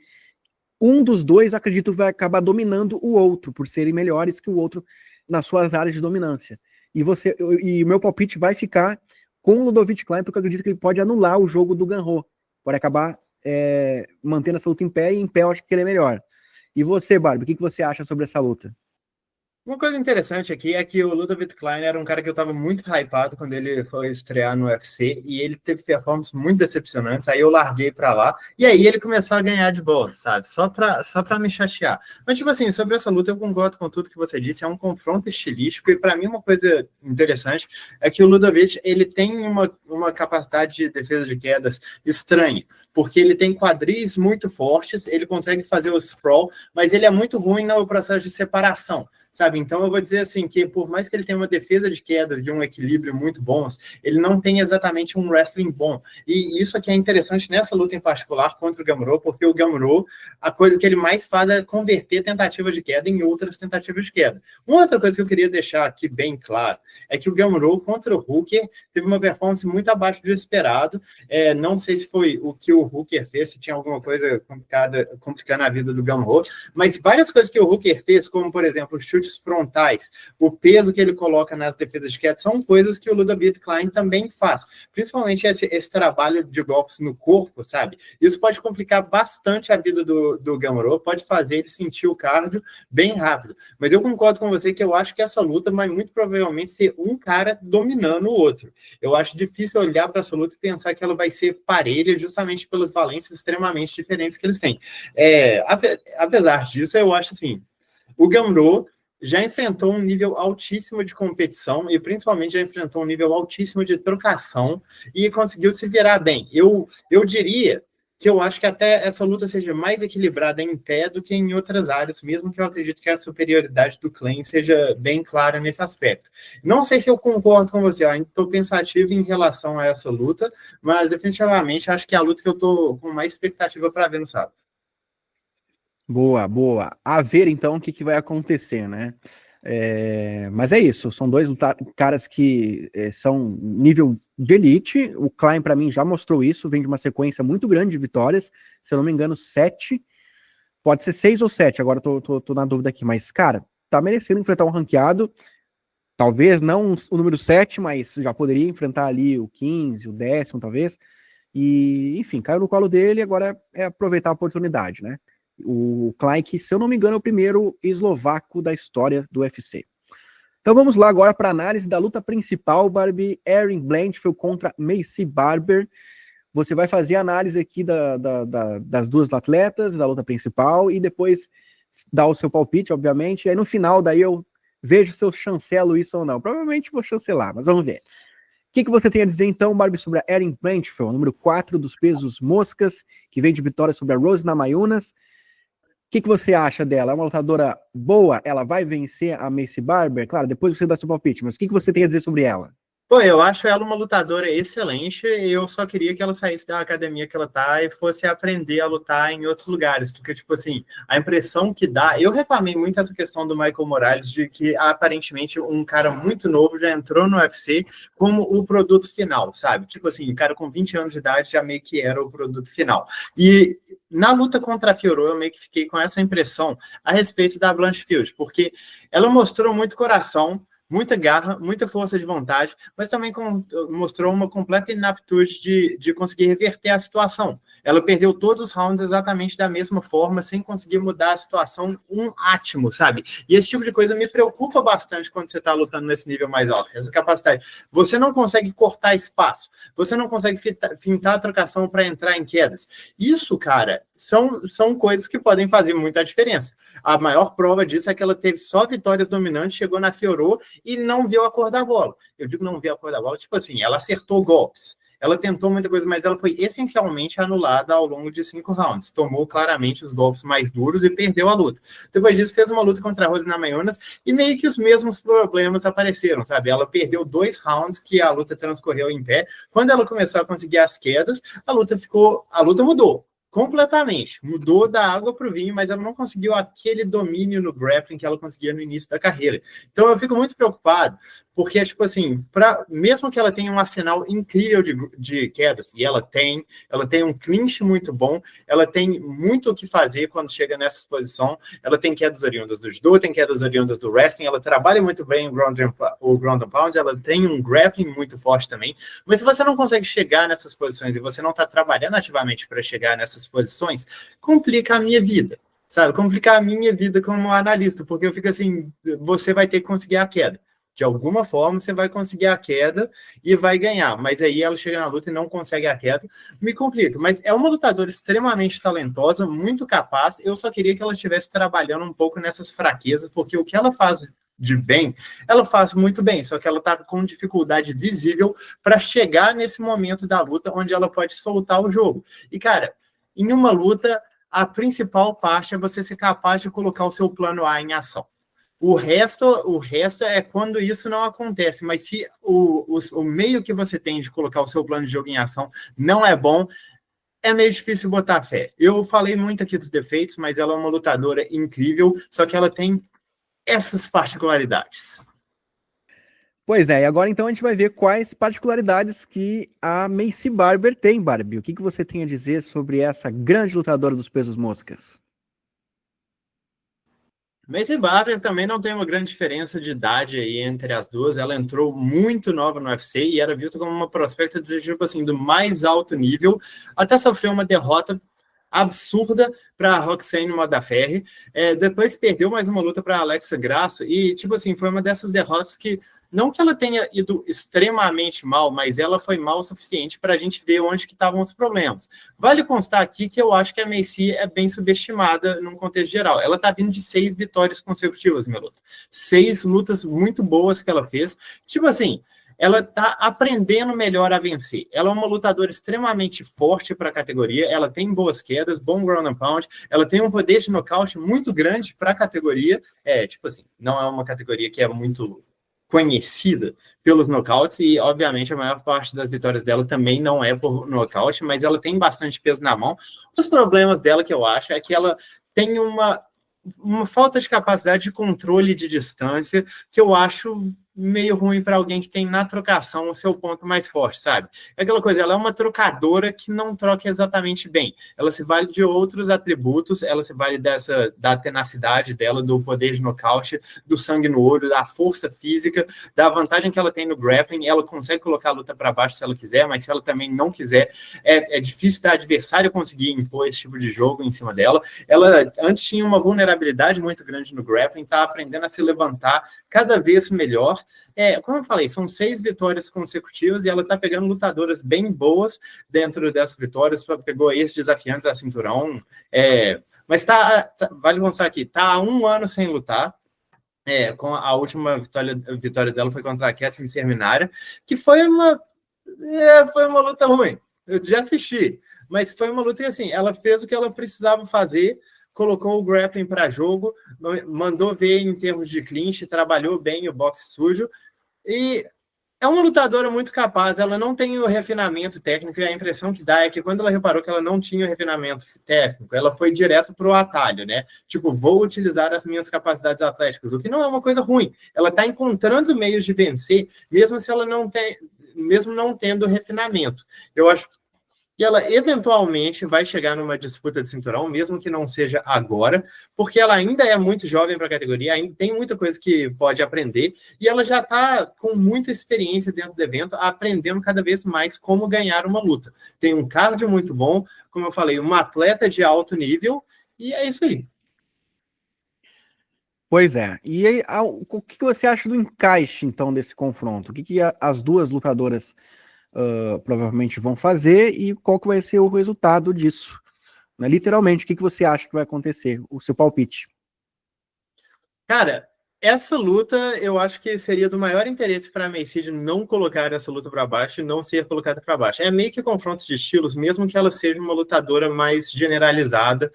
Um dos dois, acredito, vai acabar dominando o outro, por serem melhores que o outro nas suas áreas de dominância. E o meu palpite vai ficar com o Ludovic Klein, porque eu acredito que ele pode anular o jogo do Gamrot. Pode acabar mantendo essa luta em pé, e em pé eu acho que ele é melhor. E você, Barbie, o que você acha sobre essa luta? Uma coisa interessante aqui é que o Ludovic Klein era um cara que eu estava muito hypado quando ele foi estrear no UFC, e ele teve performances muito decepcionantes, aí eu larguei para lá, e aí ele começou a ganhar de volta, sabe? Só para me chatear. Mas, tipo assim, sobre essa luta eu concordo com tudo que você disse, é um confronto estilístico, e para mim uma coisa interessante é que o Ludovic, ele tem uma capacidade de defesa de quedas estranha, porque ele tem quadris muito fortes, ele consegue fazer o sprawl, mas ele é muito ruim no processo de separação, sabe? Então eu vou dizer assim, que por mais que ele tenha uma defesa de quedas e um equilíbrio muito bons, ele não tem exatamente um wrestling bom. E isso aqui é interessante nessa luta em particular contra o Gamrot, porque o Gamrot, a coisa que ele mais faz é converter tentativas de queda em outras tentativas de queda. Uma outra coisa que eu queria deixar aqui bem claro é que o Gamrot contra o Hooker teve uma performance muito abaixo do esperado. Não sei se foi o que o Hooker fez, se tinha alguma coisa complicando a vida do Gamrot, mas várias coisas que o Hooker fez, como por exemplo, chutes frontais, o peso que ele coloca nas defesas de queda, são coisas que o Ludovic Klein também faz, principalmente esse trabalho de golpes no corpo, sabe? Isso pode complicar bastante a vida do Gamrot, pode fazer ele sentir o cardio bem rápido, mas eu concordo com você que eu acho que essa luta vai muito provavelmente ser um cara dominando o outro. Eu acho difícil olhar para essa luta e pensar que ela vai ser parelha, justamente pelas valências extremamente diferentes que eles têm. Apesar disso, eu acho assim, o Gamrot já enfrentou um nível altíssimo de competição e principalmente já enfrentou um nível altíssimo de trocação e conseguiu se virar bem. Eu diria que eu acho que até essa luta seja mais equilibrada em pé do que em outras áreas, mesmo que eu acredito que a superioridade do Klein seja bem clara nesse aspecto. Não sei se eu concordo com você, ainda estou pensativo em relação a essa luta, mas definitivamente acho que é a luta que eu estou com mais expectativa para ver no sábado. Boa, boa. A ver, então, o que vai acontecer, né? Mas é isso, são dois caras que são nível de elite. O Klein, para mim, já mostrou isso, vem de uma sequência muito grande de vitórias, se eu não me engano, 7, pode ser 6 ou 7, agora tô na dúvida aqui, mas, cara, tá merecendo enfrentar um ranqueado. Talvez não o número 7, mas já poderia enfrentar ali o 15, o 10º, talvez. E, enfim, caiu no colo dele, agora é aproveitar a oportunidade, né? O Klaick, se eu não me engano, é o primeiro eslovaco da história do UFC. Então vamos lá agora para a análise da luta principal, Barbie. Erin Blanchfield contra Maycee Barber. Você vai fazer a análise aqui das duas atletas, da luta principal, e depois dar o seu palpite, obviamente. E aí no final, daí eu vejo se eu chancelo isso ou não. Provavelmente vou chancelar, mas vamos ver. O que você tem a dizer então, Barbie, sobre a Erin Blanchfield, número 4 dos pesos moscas, que vem de vitória sobre a Rose Namajunas? O que você acha dela? É uma lutadora boa? Ela vai vencer a Maycee Barber? Claro, depois você dá seu palpite, mas o que você tem a dizer sobre ela? Pô, eu acho ela uma lutadora excelente e eu só queria que ela saísse da academia que ela tá e fosse aprender a lutar em outros lugares, porque, tipo assim, a impressão que dá... Eu reclamei muito essa questão do Michael Morales, de que, aparentemente, um cara muito novo já entrou no UFC como o produto final, sabe? Tipo assim, o cara com 20 anos de idade já meio que era o produto final. E na luta contra a Fiorot, eu meio que fiquei com essa impressão a respeito da Blanchfield, porque ela mostrou muito coração, muita garra, muita força de vontade, mas também mostrou uma completa inaptitude de conseguir reverter a situação. Ela perdeu todos os rounds exatamente da mesma forma, sem conseguir mudar a situação um átimo, sabe? E esse tipo de coisa me preocupa bastante quando você está lutando nesse nível mais alto, essa capacidade. Você não consegue cortar espaço, você não consegue fintar a trocação para entrar em quedas. Isso, cara, são coisas que podem fazer muita diferença. A maior prova disso é que ela teve só vitórias dominantes, chegou na Fiorot e não viu a cor da bola. Eu digo não viu a cor da bola, tipo assim, ela acertou golpes, ela tentou muita coisa, mas ela foi essencialmente anulada ao longo de 5 rounds. Tomou claramente os golpes mais duros e perdeu a luta. Depois disso, fez uma luta contra a Rose Namajunas e meio que os mesmos problemas apareceram, sabe? Ela perdeu 2 rounds que a luta transcorreu em pé. Quando ela começou a conseguir as quedas, a luta mudou. Completamente, mudou da água para o vinho, mas ela não conseguiu aquele domínio no grappling que ela conseguia no início da carreira. Então eu fico muito preocupado, porque, tipo assim, mesmo que ela tenha um arsenal incrível de quedas, e ela tem um clinch muito bom, ela tem muito o que fazer quando chega nessa posição, ela tem quedas oriundas do judô, tem quedas oriundas do wrestling, ela trabalha muito bem o ground and pound, ela tem um grappling muito forte também, mas se você não consegue chegar nessas posições e você não está trabalhando ativamente para chegar nessas posições, complica a minha vida, sabe? Complica a minha vida como analista, porque eu fico assim, você vai ter que conseguir a queda. De alguma forma, você vai conseguir a queda e vai ganhar. Mas aí ela chega na luta e não consegue a queda. Me complica. Mas é uma lutadora extremamente talentosa, muito capaz. Eu só queria que ela estivesse trabalhando um pouco nessas fraquezas, porque o que ela faz de bem, ela faz muito bem. Só que ela está com dificuldade visível para chegar nesse momento da luta onde ela pode soltar o jogo. E, cara, em uma luta, a principal parte é você ser capaz de colocar o seu plano A em ação. O resto é quando isso não acontece, mas se o meio que você tem de colocar o seu plano de jogo em ação não é bom, é meio difícil botar fé. Eu falei muito aqui dos defeitos, mas ela é uma lutadora incrível, só que ela tem essas particularidades. Pois é, e agora então a gente vai ver quais particularidades que a Maycee Barber tem, Barbie. O que você tem a dizer sobre essa grande lutadora dos pesos moscas? Maycee Barber também não tem uma grande diferença de idade aí entre as duas. Ela entrou muito nova no UFC e era vista como uma prospecta de, tipo assim, do mais alto nível, até sofreu uma derrota absurda para a Roxane Modafferi. Depois perdeu mais uma luta para a Alexa Grasso e, tipo assim, foi uma dessas derrotas que, não que ela tenha ido extremamente mal, mas ela foi mal o suficiente para a gente ver onde que estavam os problemas. Vale constar aqui que eu acho que a Maycee é bem subestimada num contexto geral. Ela está vindo de 6 vitórias consecutivas, minha luta. 6 lutas muito boas que ela fez. Tipo assim, ela está aprendendo melhor a vencer. Ela é uma lutadora extremamente forte para a categoria, ela tem boas quedas, bom ground and pound, ela tem um poder de nocaute muito grande para a categoria. Tipo assim, não é uma categoria que é muito conhecida pelos nocautes e, obviamente, a maior parte das vitórias dela também não é por nocaute, mas ela tem bastante peso na mão. Os problemas dela, que eu acho, é que ela tem uma falta de capacidade de controle de distância que eu acho meio ruim para alguém que tem na trocação o seu ponto mais forte, sabe? É aquela coisa, ela é uma trocadora que não troca exatamente bem. Ela se vale de outros atributos, ela se vale da tenacidade dela, do poder de nocaute, do sangue no olho, da força física, da vantagem que ela tem no grappling. Ela consegue colocar a luta para baixo se ela quiser, mas se ela também não quiser, é difícil da adversário conseguir impor esse tipo de jogo em cima dela. Ela antes tinha uma vulnerabilidade muito grande no grappling, está aprendendo a se levantar cada vez melhor. Como eu falei, são 6 vitórias consecutivas e ela está pegando lutadoras bem boas dentro dessas vitórias. Pegou ex-desafiantes a cinturão, mas vale mostrar aqui, está há 1 ano sem lutar. Com a última vitória dela foi contra a Kathleen Serminara, que foi uma luta ruim. Eu já assisti, mas foi uma luta que assim, ela fez o que ela precisava fazer, colocou o grappling para jogo, mandou ver em termos de clinch, trabalhou bem o boxe sujo, e é uma lutadora muito capaz. Ela não tem o refinamento técnico, e a impressão que dá é que quando ela reparou que ela não tinha o refinamento técnico, ela foi direto para o atalho, né? Tipo, vou utilizar as minhas capacidades atléticas, o que não é uma coisa ruim. Ela está encontrando meios de vencer, mesmo se ela mesmo não tendo refinamento. Eu acho que ela eventualmente vai chegar numa disputa de cinturão, mesmo que não seja agora, porque ela ainda é muito jovem para a categoria, ainda tem muita coisa que pode aprender, e ela já está com muita experiência dentro do evento, aprendendo cada vez mais como ganhar uma luta. Tem um cardio muito bom, como eu falei, uma atleta de alto nível, e é isso aí. Pois é. E aí, o que você acha do encaixe, então, desse confronto? O que as duas lutadoras provavelmente vão fazer e qual que vai ser o resultado disso? Né? Literalmente, o que você acha que vai acontecer? O seu palpite. Cara, essa luta eu acho que seria do maior interesse para a Maycee não colocar essa luta para baixo e não ser colocada para baixo. É meio que confronto de estilos, mesmo que ela seja uma lutadora mais generalizada.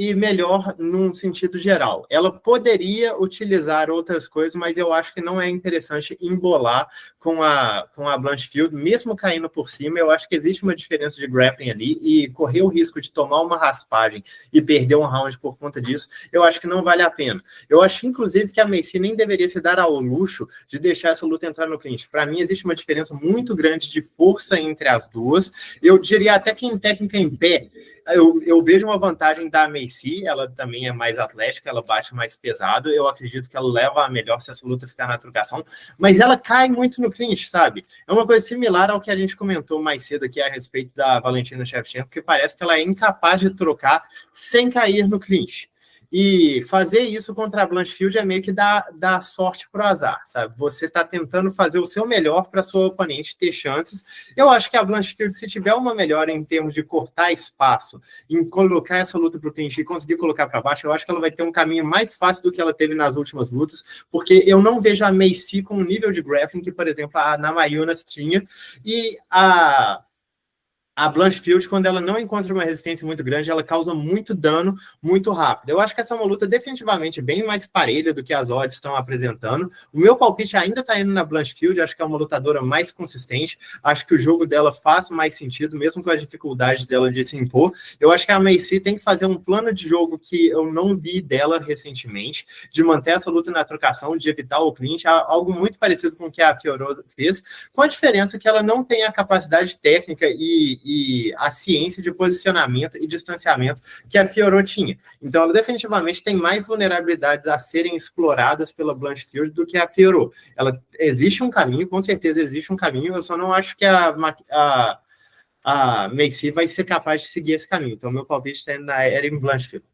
E melhor num sentido geral. Ela poderia utilizar outras coisas, mas eu acho que não é interessante embolar com a Blanchfield, mesmo caindo por cima. Eu acho que existe uma diferença de grappling ali, e correr o risco de tomar uma raspagem e perder um round por conta disso, eu acho que não vale a pena. Eu acho, inclusive, que a Maycee nem deveria se dar ao luxo de deixar essa luta entrar no clinch. Para mim, existe uma diferença muito grande de força entre as duas. Eu diria até que em técnica em pé, eu vejo uma vantagem da Maycee. Ela também é mais atlética, ela bate mais pesado. Eu acredito que ela leva a melhor se essa luta ficar na trocação, mas ela cai muito no clinch, sabe? É uma coisa similar ao que a gente comentou mais cedo aqui a respeito da Valentina Shevchenko, porque parece que ela é incapaz de trocar sem cair no clinch. E fazer isso contra a Blanchfield é meio que dar sorte pro azar, sabe? Você está tentando fazer o seu melhor para sua oponente ter chances. Eu acho que a Blanchfield, se tiver uma melhora em termos de cortar espaço, em colocar essa luta pro clinch e conseguir colocar para baixo, eu acho que ela vai ter um caminho mais fácil do que ela teve nas últimas lutas, porque eu não vejo a Maycee com um nível de grappling que, por exemplo, a Namajunas tinha, e a Blanchfield, quando ela não encontra uma resistência muito grande, ela causa muito dano muito rápido. Eu acho que essa é uma luta definitivamente bem mais parelha do que as odds estão apresentando. O meu palpite ainda está indo na Blanchfield, acho que é uma lutadora mais consistente, acho que o jogo dela faz mais sentido, mesmo com as dificuldades dela de se impor. Eu acho que a Maycee tem que fazer um plano de jogo que eu não vi dela recentemente, de manter essa luta na trocação, de evitar o clinch, algo muito parecido com o que a Fiorot fez, com a diferença que ela não tem a capacidade técnica e a ciência de posicionamento e distanciamento que a Fiorot tinha. Então, ela definitivamente tem mais vulnerabilidades a serem exploradas pela Blanchfield do que a Fiorot. Existe um caminho, com certeza existe um caminho, eu só não acho que a Maycee vai ser capaz de seguir esse caminho. Então, meu palpite está na Erin Blanchfield.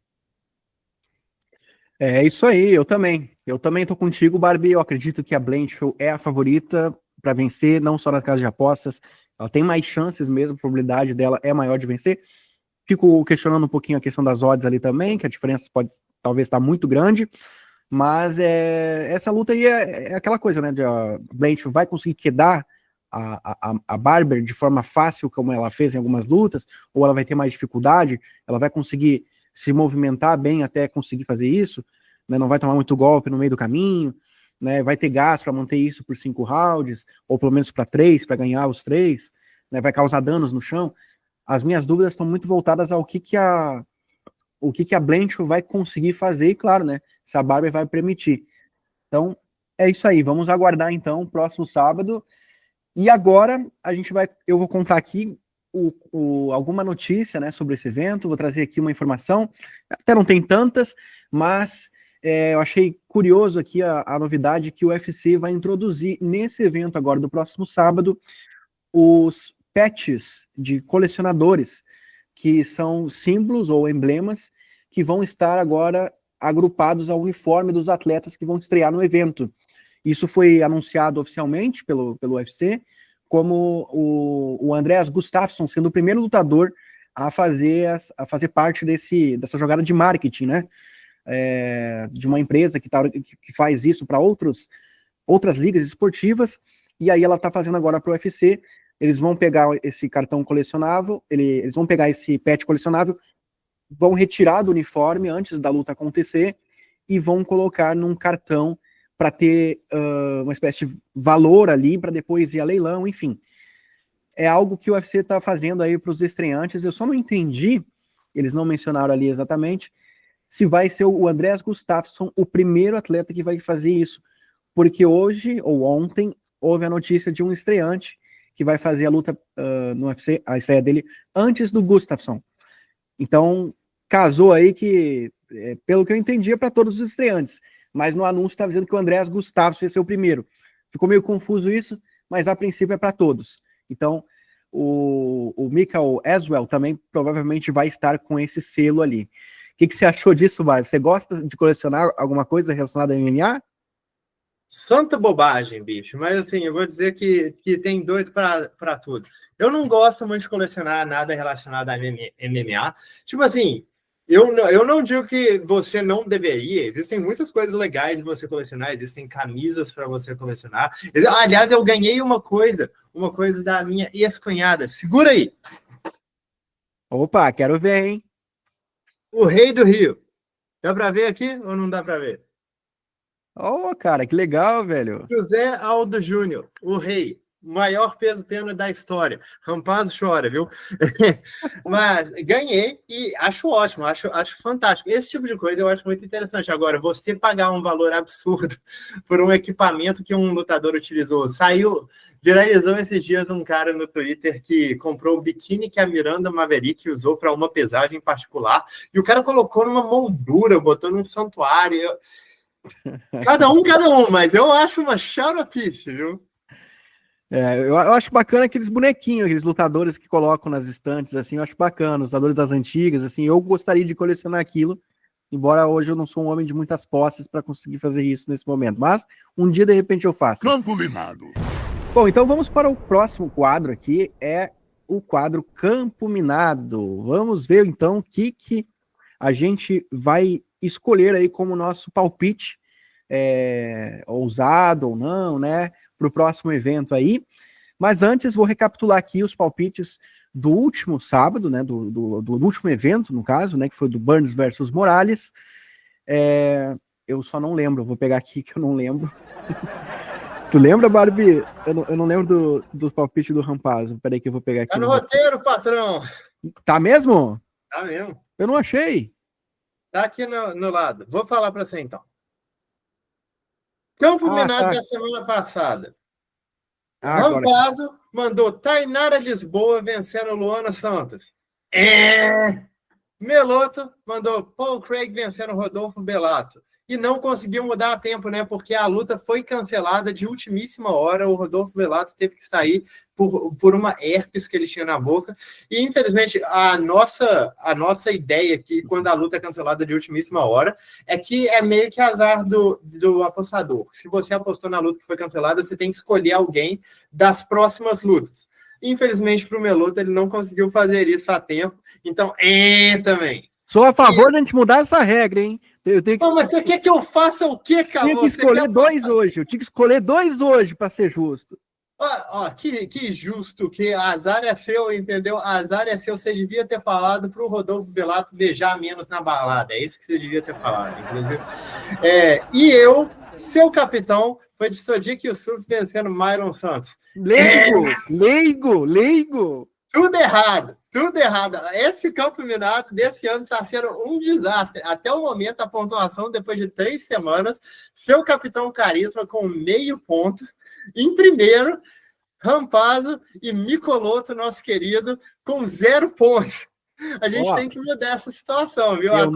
É isso aí, eu também. Eu também tô contigo, Barbie. Eu acredito que a Blanchfield é a favorita para vencer, não só nas casas de apostas. Ela tem mais chances mesmo, a probabilidade dela é maior de vencer. Fico questionando um pouquinho a questão das odds ali também, que a diferença pode talvez estar muito grande, mas essa luta aí é aquela coisa, né? A Blanchfield vai conseguir quedar a Barber de forma fácil, como ela fez em algumas lutas, ou ela vai ter mais dificuldade, ela vai conseguir se movimentar bem até conseguir fazer isso, né? Não vai tomar muito golpe no meio do caminho, né? Vai ter gás para manter isso por 5 rounds, ou pelo menos para 3, para ganhar os 3, né? Vai causar danos no chão. As minhas dúvidas estão muito voltadas ao que a Blanchfield vai conseguir fazer, e claro, né? Se a Barber vai permitir. Então, é isso aí. Vamos aguardar, então, o próximo sábado. E agora, eu vou contar aqui alguma notícia, né, sobre esse evento, vou trazer aqui uma informação, até não tem tantas, mas eu achei curioso aqui a novidade que o UFC vai introduzir nesse evento agora, do próximo sábado, os patches de colecionadores, que são símbolos ou emblemas que vão estar agora agrupados ao uniforme dos atletas que vão estrear no evento. Isso foi anunciado oficialmente pelo UFC, como o Andreas Gustafsson sendo o primeiro lutador a fazer parte dessa jogada de marketing, né? De uma empresa que faz isso para outras ligas esportivas, e aí ela está fazendo agora para o UFC. Eles vão pegar esse cartão colecionável, eles vão pegar esse patch colecionável, vão retirar do uniforme antes da luta acontecer e vão colocar num cartão para ter uma espécie de valor ali, para depois ir a leilão, enfim. É algo que o UFC está fazendo aí para os estreantes. Eu só não entendi, eles não mencionaram ali exatamente, se vai ser o Andreas Gustafsson o primeiro atleta que vai fazer isso, porque hoje, ou ontem, houve a notícia de um estreante que vai fazer a luta no UFC, a estreia dele, antes do Gustafsson. Então, casou aí que, pelo que eu entendi, é para todos os estreantes, mas no anúncio está dizendo que o Andreas Gustafsson ia ser o primeiro. Ficou meio confuso isso, mas a princípio é para todos. Então, o Michael Aswell também provavelmente vai estar com esse selo ali. O que você achou disso, Bárbara? Você gosta de colecionar alguma coisa relacionada a MMA? Santa bobagem, bicho. Mas assim, eu vou dizer que tem doido para tudo. Eu não gosto muito de colecionar nada relacionado a MMA. Tipo assim, eu não digo que você não deveria. Existem muitas coisas legais de você colecionar. Existem camisas para você colecionar. Aliás, eu ganhei uma coisa da minha ex-cunhada. Segura aí. Opa, quero ver, hein? O Rei do Rio. Dá para ver aqui ou não dá para ver? Oh, cara, que legal, velho. José Aldo Júnior, o rei, maior peso-pena da história. Rampazzo chora, viu? Mas ganhei e acho ótimo, acho fantástico. Esse tipo de coisa eu acho muito interessante. Agora, você pagar um valor absurdo por um equipamento que um lutador utilizou. Viralizou esses dias um cara no Twitter que comprou o biquíni que a Miranda Maverick usou para uma pesagem particular e o cara colocou numa moldura, botou num santuário. Cada um, mas eu acho uma xaropice, viu? Eu acho bacana aqueles bonequinhos, aqueles lutadores que colocam nas estantes, assim, eu acho bacana, os lutadores das antigas, assim, eu gostaria de colecionar aquilo, embora hoje eu não sou um homem de muitas posses para conseguir fazer isso nesse momento, mas um dia, de repente, eu faço. Campo Minado. Bom, então vamos para o próximo quadro aqui, é o quadro Campo Minado. Vamos ver, então, o que a gente vai escolher aí como nosso palpite, ousado ou não, né, para o próximo evento aí. Mas antes, vou recapitular aqui os palpites do último sábado, né, do último evento, no caso, né, que foi do Burns versus Morales. Eu só não lembro, vou pegar aqui que eu não lembro. Tu lembra, Barbie? Eu não lembro do palpite do Rampazzo. Peraí que eu vou pegar aqui. Tá no roteiro, patrão. Tá mesmo? Tá mesmo. Eu não achei. Tá aqui no lado. Vou falar para você, então. Campo Minado da semana passada. Rampazzo mandou Tainara Lisboa vencendo Luana Santos. Meloto mandou Paul Craig vencendo Rodolfo Bellato. E não conseguiu mudar a tempo, né? Porque a luta foi cancelada de ultimíssima hora. O Rodolfo Bellato teve que sair por uma herpes que ele tinha na boca. E, infelizmente, a nossa ideia aqui, quando a luta é cancelada de ultimíssima hora, é que é meio que azar do apostador. Se você apostou na luta que foi cancelada, você tem que escolher alguém das próximas lutas. Infelizmente, para o Meloto, ele não conseguiu fazer isso a tempo. Então, também. Sou a favor da gente mudar essa regra, hein? Eu tenho que... Mas você quer que eu faça o quê, cara? Eu tinha que escolher dois hoje. Eu tinha que escolher dois hoje para ser justo. Que justo, que azar é seu, entendeu? Azar é seu. Você devia ter falado para o Rodolfo Bellato beijar menos na balada. É isso que você devia ter falado, inclusive. E eu, seu capitão, foi de Sodiq Yusuff vencendo Myron Santos. Leigo! Tudo errado, tudo errado. Esse campo minado desse ano está sendo um desastre. Até o momento, a pontuação, depois de 3 semanas, seu capitão Carisma com meio ponto. Em primeiro, Rampazzo e Micoloto, nosso querido, com 0 pontos. A gente tem que mudar essa situação, viu? Eu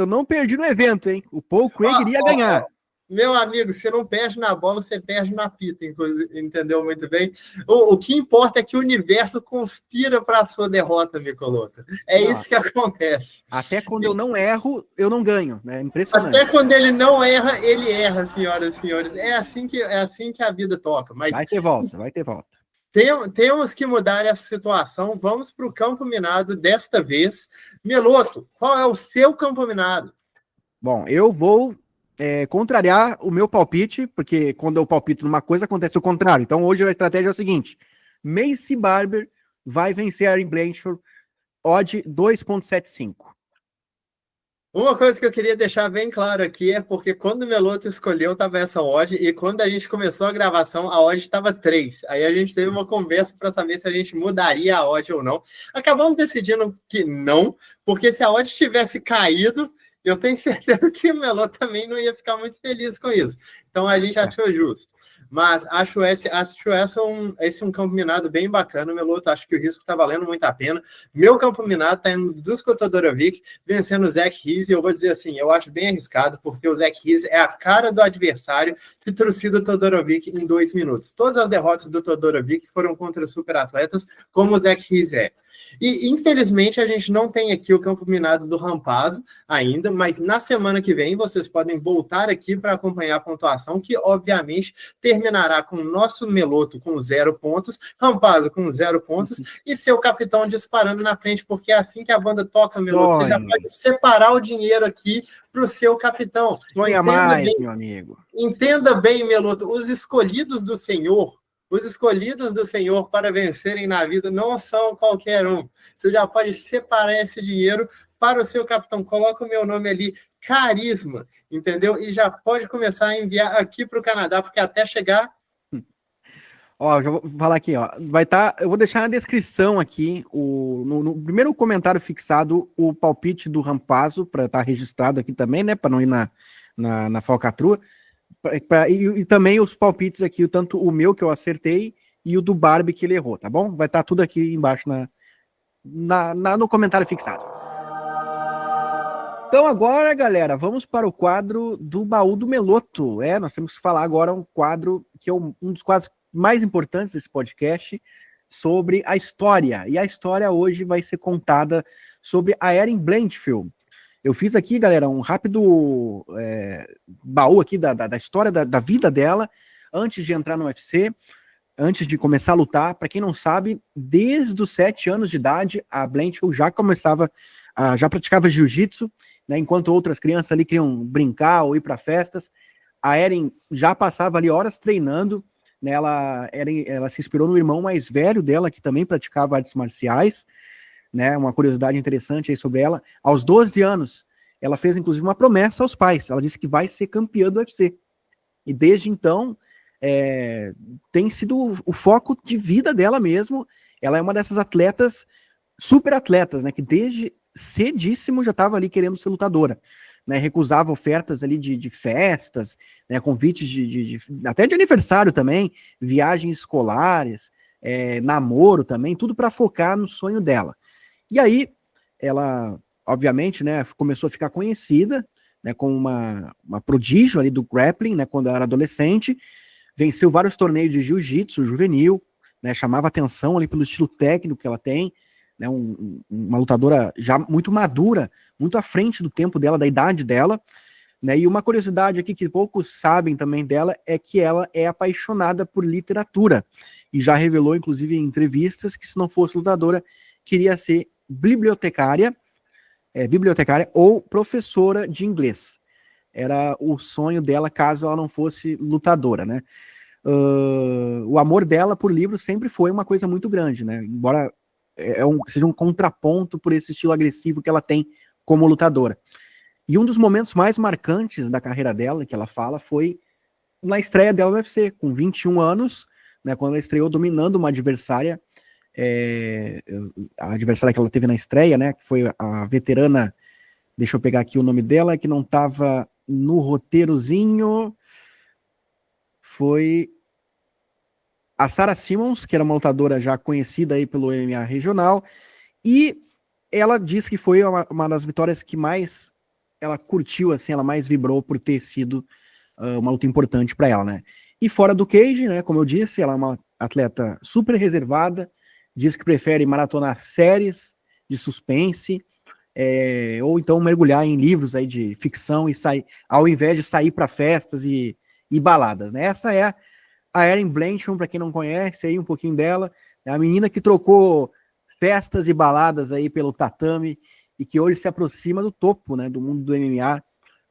não perdi no evento, hein? O Paul Craig iria ganhar. Meu amigo, você não perde na bola, você perde na pita, entendeu muito bem? O que importa é que o universo conspira para a sua derrota, Micoloto. Isso que acontece. Até quando eu não erro, eu não ganho, né? Impressionante. Até quando ele não erra, ele erra, senhoras e senhores. É assim que a vida toca. Mas vai ter volta. Temos que mudar essa situação. Vamos para o campo minado desta vez. Meloto, qual é o seu campo minado? Bom, eu vou contrariar o meu palpite, porque quando eu palpito numa coisa, acontece o contrário. Então hoje a estratégia é o seguinte: Maycee Barber vai vencer a Erin Blanchfield, odd 2.75. Uma coisa que eu queria deixar bem claro aqui é porque quando o Meloto escolheu, estava essa odd, e quando a gente começou a gravação, a odd estava 3. Aí a gente teve uma conversa para saber se a gente mudaria a odd ou não. Acabamos decidindo que não, porque se a odd tivesse caído, eu tenho certeza que o Meloto também não ia ficar muito feliz com isso. Então a gente achou justo. Mas acho esse um campo minado bem bacana, Meloto. Acho que o risco está valendo muito a pena. Meu campo minado está indo Dusko Todorovic, vencendo o Zach Rize. Eu vou dizer assim, eu acho bem arriscado, porque o Zach Rize é a cara do adversário que trucida o Todorovic em 2 minutos. Todas as derrotas do Todorovic foram contra super atletas, como o Zach Rize é. E, infelizmente, a gente não tem aqui o campo minado do Rampazzo ainda, mas na semana que vem vocês podem voltar aqui para acompanhar a pontuação, que, obviamente, terminará com o nosso Meloto com 0 pontos, Rampazzo com 0 pontos e seu capitão disparando na frente, porque é assim que a banda toca, Meloto. Você já pode separar o dinheiro aqui para o seu capitão. Sonha mais, meu amigo. Entenda bem, Meloto, os escolhidos do Senhor para vencerem na vida não são qualquer um. Você já pode separar esse dinheiro para o seu capitão. Coloca o meu nome ali, Carisma, entendeu? E já pode começar a enviar aqui para o Canadá, porque até chegar... Ó, já vou falar aqui, ó. Vai estar. Eu vou deixar na descrição aqui, no primeiro comentário fixado, o palpite do Rampazzo, para estar registrado aqui também, né? Para não ir na falcatrua. E também os palpites aqui, tanto o meu que eu acertei e o do Barbie que ele errou, tá bom? Vai estar tudo aqui embaixo no comentário fixado. Então agora, galera, vamos para o quadro do Baú do Meloto. Nós temos que falar agora um quadro que é um dos quadros mais importantes desse podcast, sobre a história. E a história hoje vai ser contada sobre a Erin Blanchfield. Eu fiz aqui, galera, um rápido baú aqui da história da vida dela, antes de entrar no UFC, antes de começar a lutar. Para quem não sabe, desde os 7 anos de idade, a Blanchfield já praticava jiu-jitsu, né, enquanto outras crianças ali queriam brincar ou ir para festas. A Erin já passava ali horas treinando, né, ela se inspirou no irmão mais velho dela, que também praticava artes marciais. Né, uma curiosidade interessante aí sobre ela. Aos 12 anos, ela fez inclusive uma promessa aos pais. Ela disse que vai ser campeã do UFC. E desde então, tem sido o foco de vida dela mesmo. Ela é uma dessas atletas, super atletas, né, que desde cedíssimo já estava ali querendo ser lutadora. Né, recusava ofertas ali de festas, né, convites até de aniversário também, viagens escolares, namoro também, tudo para focar no sonho dela. E aí, ela, obviamente, né, começou a ficar conhecida, né, como uma prodígio ali do grappling, né, quando ela era adolescente, venceu vários torneios de jiu-jitsu juvenil, né, chamava atenção ali pelo estilo técnico que ela tem, né, uma lutadora já muito madura, muito à frente do tempo dela, da idade dela, né, e uma curiosidade aqui que poucos sabem também dela é que ela é apaixonada por literatura, e já revelou, inclusive, em entrevistas, que se não fosse lutadora, queria ser bibliotecária ou professora de inglês. Era o sonho dela caso ela não fosse lutadora, né? O amor dela por livros sempre foi uma coisa muito grande, né? Embora seja um contraponto por esse estilo agressivo que ela tem como lutadora. E um dos momentos mais marcantes da carreira dela, que ela fala, foi na estreia dela no UFC, com 21 anos, né, quando ela estreou dominando uma adversária a adversária que ela teve na estreia, né? Que foi a veterana, deixa eu pegar aqui o nome dela, que não estava no roteirozinho, foi a Sarah Simmons, que era uma lutadora já conhecida aí pelo MMA regional, e ela disse que foi uma das vitórias que mais ela curtiu, assim, ela mais vibrou por ter sido uma luta importante para ela, né? E fora do cage, né, como eu disse, ela é uma atleta super reservada, diz que prefere maratonar séries de suspense, ou então mergulhar em livros aí de ficção e sair, ao invés de sair para festas e baladas, né? Essa é a Erin Blanchfield, para quem não conhece aí um pouquinho dela, é a menina que trocou festas e baladas aí pelo tatame e que hoje se aproxima do topo, né, do mundo do MMA,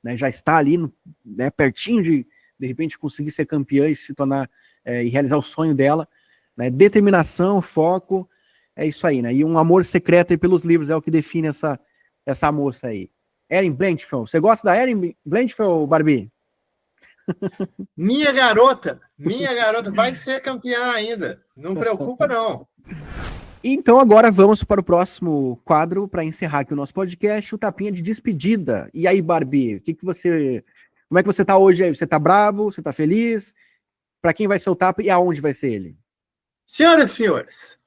né, já está ali, né, pertinho de repente conseguir ser campeã e se tornar e realizar o sonho dela, né? Determinação, foco, é isso aí, né? E um amor secreto aí pelos livros é o que define essa moça aí. Erin Blanchfield, você gosta da Erin Blanchfield, Barbie? Minha garota vai ser campeã ainda. Não preocupa, não. Então agora vamos para o próximo quadro para encerrar aqui o nosso podcast, o tapinha de despedida. E aí, Barbie, como é que você tá hoje aí? Você tá brabo? Você tá feliz? Para quem vai ser o tapa e aonde vai ser ele? Senhoras e senhores,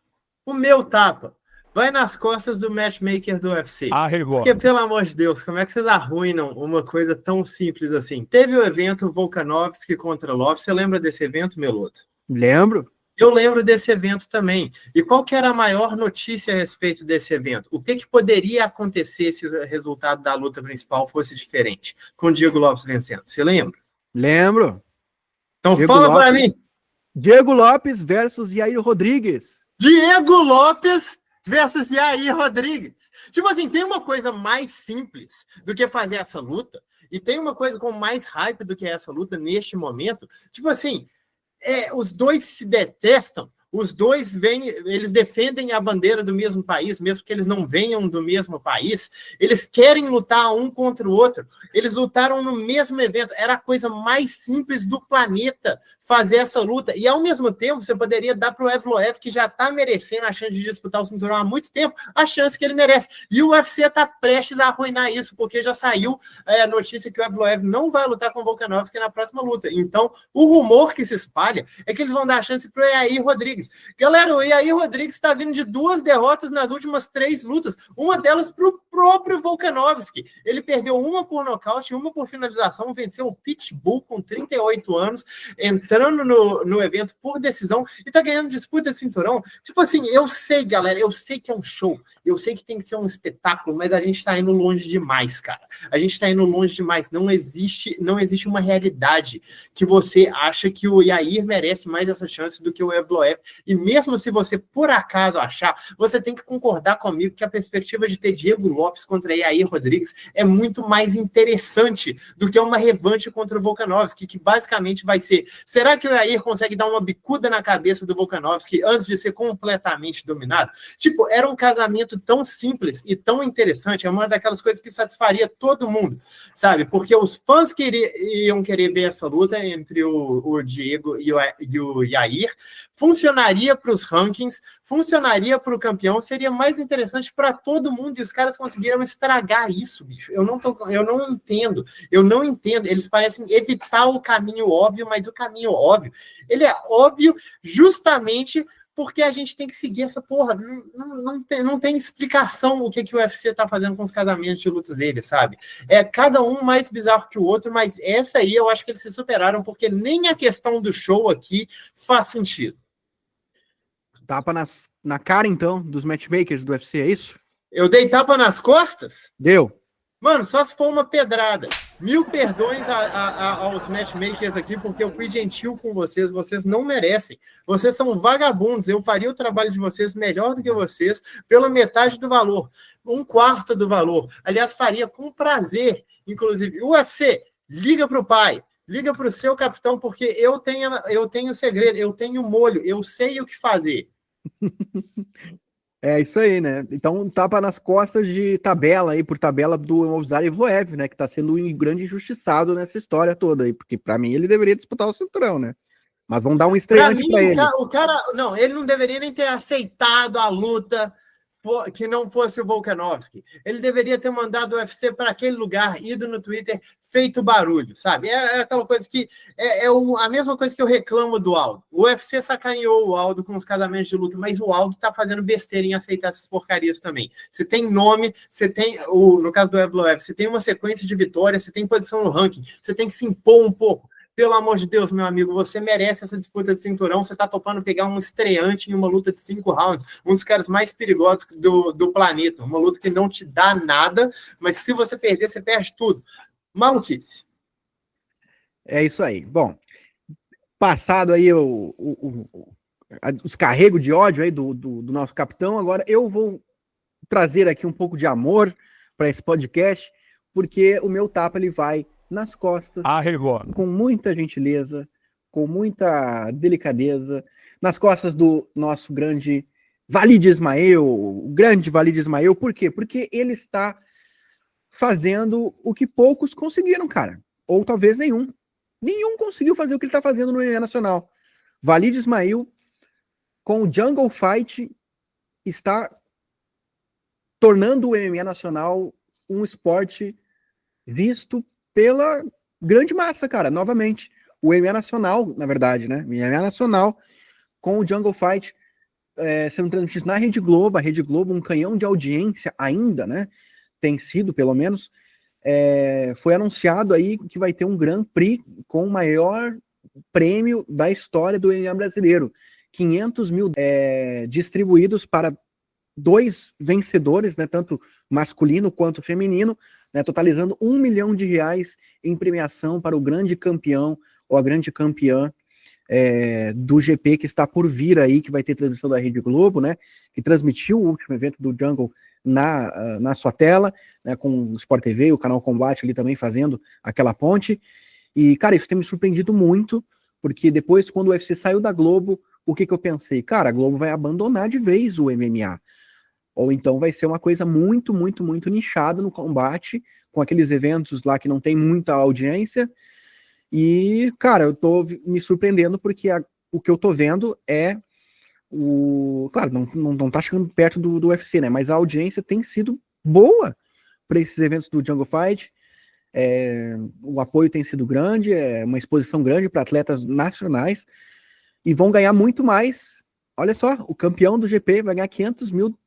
o meu tapa vai nas costas do matchmaker do UFC. Porque, pelo amor de Deus, como é que vocês arruinam uma coisa tão simples assim? Teve o evento Volkanovski contra Lopes. Você lembra desse evento, Meloto? Lembro. Eu lembro desse evento também. E qual que era a maior notícia a respeito desse evento? O que poderia acontecer se o resultado da luta principal fosse diferente? Com o Diego Lopes vencendo. Você lembra? Lembro. Então Diego fala para mim. Diego Lopes versus Yair Rodrigues. Diego Lopes versus Yair Rodrigues. Tipo assim, tem uma coisa mais simples do que fazer essa luta, e tem uma coisa com mais hype do que essa luta neste momento. Tipo assim, os dois se detestam, os dois eles defendem a bandeira do mesmo país, mesmo que eles não venham do mesmo país, eles querem lutar um contra o outro, eles lutaram no mesmo evento, era a coisa mais simples do planeta fazer essa luta, e ao mesmo tempo você poderia dar para o Evloev, que já está merecendo a chance de disputar o cinturão há muito tempo, a chance que ele merece, e o UFC está prestes a arruinar isso, porque já saiu a notícia que o Evloev não vai lutar com o Volkanovski na próxima luta, então o rumor que se espalha é que eles vão dar a chance para o Yair Rodrigues. Galera, o Yair Rodrigues está vindo de 2 derrotas nas últimas 3 lutas, uma delas para o próprio Volkanovski. Ele perdeu uma por nocaute e uma por finalização, venceu o Pitbull com 38 anos, entrando no evento por decisão e está ganhando disputa de cinturão. Tipo assim, eu sei, galera, eu sei que é um show, eu sei que tem que ser um espetáculo, mas a gente está indo longe demais, cara. A gente está indo longe demais. Não existe uma realidade que você acha que o Yair merece mais essa chance do que o Evloev. E mesmo se você, por acaso, achar, você tem que concordar comigo que a perspectiva de ter Diego Lopes contra Yair Rodrigues é muito mais interessante do que uma revanche contra o Volkanovski, que basicamente vai ser, será que o Yair consegue dar uma bicuda na cabeça do Volkanovski antes de ser completamente dominado? Tipo, era um casamento tão simples e tão interessante, é uma daquelas coisas que satisfaria todo mundo, sabe? Porque os fãs iam querer ver essa luta entre o Diego e o Yair, funcionaria para os rankings, funcionaria para o campeão, seria mais interessante para todo mundo, e os caras conseguiram estragar isso, bicho. Eu não entendo. Eles parecem evitar o caminho óbvio, mas o caminho óbvio, ele é óbvio justamente porque a gente tem que seguir essa porra. Não tem explicação o que o UFC tá fazendo com os casamentos de lutas dele, sabe? É cada um mais bizarro que o outro, mas essa aí eu acho que eles se superaram, porque nem a questão do show aqui faz sentido. Tapa na cara, então, dos matchmakers do UFC, é isso? Eu dei tapa nas costas? Deu. Mano, só se for uma pedrada. 1000 perdões aos matchmakers aqui, porque eu fui gentil com vocês. Vocês não merecem. Vocês são vagabundos. Eu faria o trabalho de vocês melhor do que vocês, pela metade do valor. 1/4 do valor. Aliás, faria com prazer. Inclusive, o UFC, liga pro pai. Liga pro seu capitão, porque eu tenho segredo, eu tenho molho, eu sei o que fazer. É isso aí, né? Então, tapa nas costas de tabela aí, por tabela do Movsar Evloev, né? Que tá sendo um grande injustiçado nessa história toda aí, porque pra mim ele deveria disputar o cinturão, né? Mas vão dar um estreante para ele. Não, ele não deveria nem ter aceitado a luta que não fosse o Volkanovski. Ele deveria ter mandado o UFC para aquele lugar, ido no Twitter, feito barulho, sabe? É aquela coisa que a mesma coisa que eu reclamo do Aldo. O UFC sacaneou o Aldo com os casamentos de luta, mas o Aldo tá fazendo besteira em aceitar essas porcarias também. Você tem nome, você tem, no caso do Evloev, você tem uma sequência de vitórias, você tem posição no ranking, você tem que se impor um pouco. Pelo amor de Deus, meu amigo, você merece essa disputa de cinturão, você tá topando pegar um estreante em uma luta de 5 rounds, um dos caras mais perigosos do planeta, uma luta que não te dá nada, mas se você perder, você perde tudo. Maluquice. É isso aí. Bom, passado aí os carregos de ódio aí do nosso capitão, agora eu vou trazer aqui um pouco de amor para esse podcast, porque o meu tapa ele vai nas costas, com muita gentileza, com muita delicadeza, nas costas do nosso grande Walid Ismael, o grande Walid Ismael. Por quê? Porque ele está fazendo o que poucos conseguiram, cara. Ou talvez nenhum. Nenhum conseguiu fazer o que ele está fazendo no MMA Nacional. Walid Ismael, com o Jungle Fight, está tornando o MMA Nacional um esporte visto pela grande massa, cara. Novamente, o MMA Nacional, na verdade, né? O MMA Nacional, com o Jungle Fight sendo transmitido na Rede Globo, a Rede Globo, um canhão de audiência ainda, né? Tem sido, pelo menos. Foi anunciado aí que vai ter um Grand Prix com o maior prêmio da história do MMA brasileiro. 500 mil distribuídos para 2 vencedores, né, tanto masculino quanto feminino, né, totalizando R$1 milhão em premiação para o grande campeão ou a grande campeã do GP que está por vir aí, que vai ter transmissão da Rede Globo, né, que transmitiu o último evento do Jungle na sua tela, né, com o Sport TV, o Canal Combate ali também fazendo aquela ponte. E, cara, isso tem me surpreendido muito, porque depois, quando o UFC saiu da Globo, o que eu pensei? Cara, a Globo vai abandonar de vez o MMA. Ou então vai ser uma coisa muito, muito, muito nichada no combate, com aqueles eventos lá que não tem muita audiência. E, cara, eu tô me surpreendendo porque o que eu tô vendo é claro, não tá chegando perto do UFC, né? Mas a audiência tem sido boa para esses eventos do Jungle Fight. O apoio tem sido grande, uma exposição grande para atletas nacionais e vão ganhar muito mais. Olha só, o campeão do GP vai ganhar R$500 mil.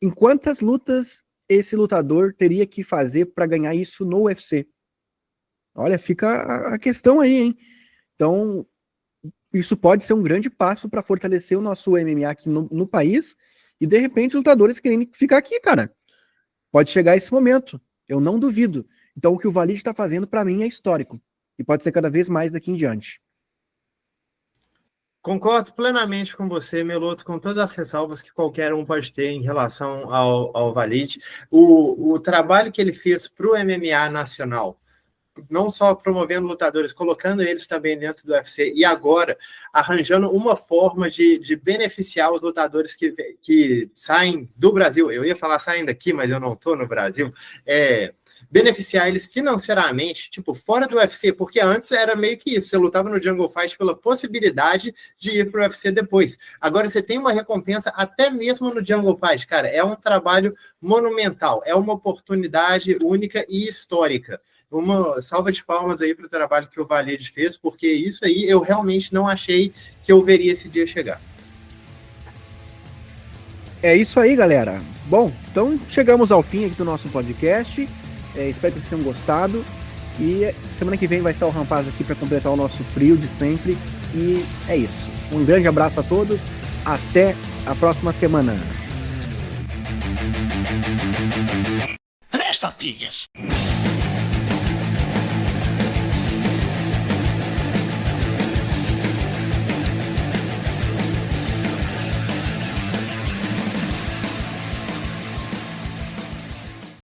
Em quantas lutas esse lutador teria que fazer para ganhar isso no UFC? Olha, fica a questão aí, hein? Então, isso pode ser um grande passo para fortalecer o nosso MMA aqui no país e, de repente, os lutadores querem ficar aqui, cara. Pode chegar esse momento, eu não duvido. Então, o que o Walid está fazendo, para mim, é histórico. E pode ser cada vez mais daqui em diante. Concordo plenamente com você, Meloto, com todas as ressalvas que qualquer um pode ter em relação ao Walid. O trabalho que ele fez para o MMA nacional, não só promovendo lutadores, colocando eles também dentro do UFC, e agora arranjando uma forma de beneficiar os lutadores que saem do Brasil. Eu ia falar saem daqui, mas eu não estou no Brasil. Beneficiar eles financeiramente, tipo, fora do UFC, porque antes era meio que isso, você lutava no Jungle Fight pela possibilidade de ir para o UFC depois. Agora você tem uma recompensa até mesmo no Jungle Fight, cara, é um trabalho monumental, é uma oportunidade única e histórica. Uma salva de palmas aí para o trabalho que o Walid fez, porque isso aí eu realmente não achei que eu veria esse dia chegar. É isso aí, galera. Bom, então chegamos ao fim aqui do nosso podcast. Espero que vocês tenham gostado. E semana que vem vai estar o Rampaz aqui para completar o nosso trio de sempre. E é isso. Um grande abraço a todos. Até a próxima semana. Resta, filhas.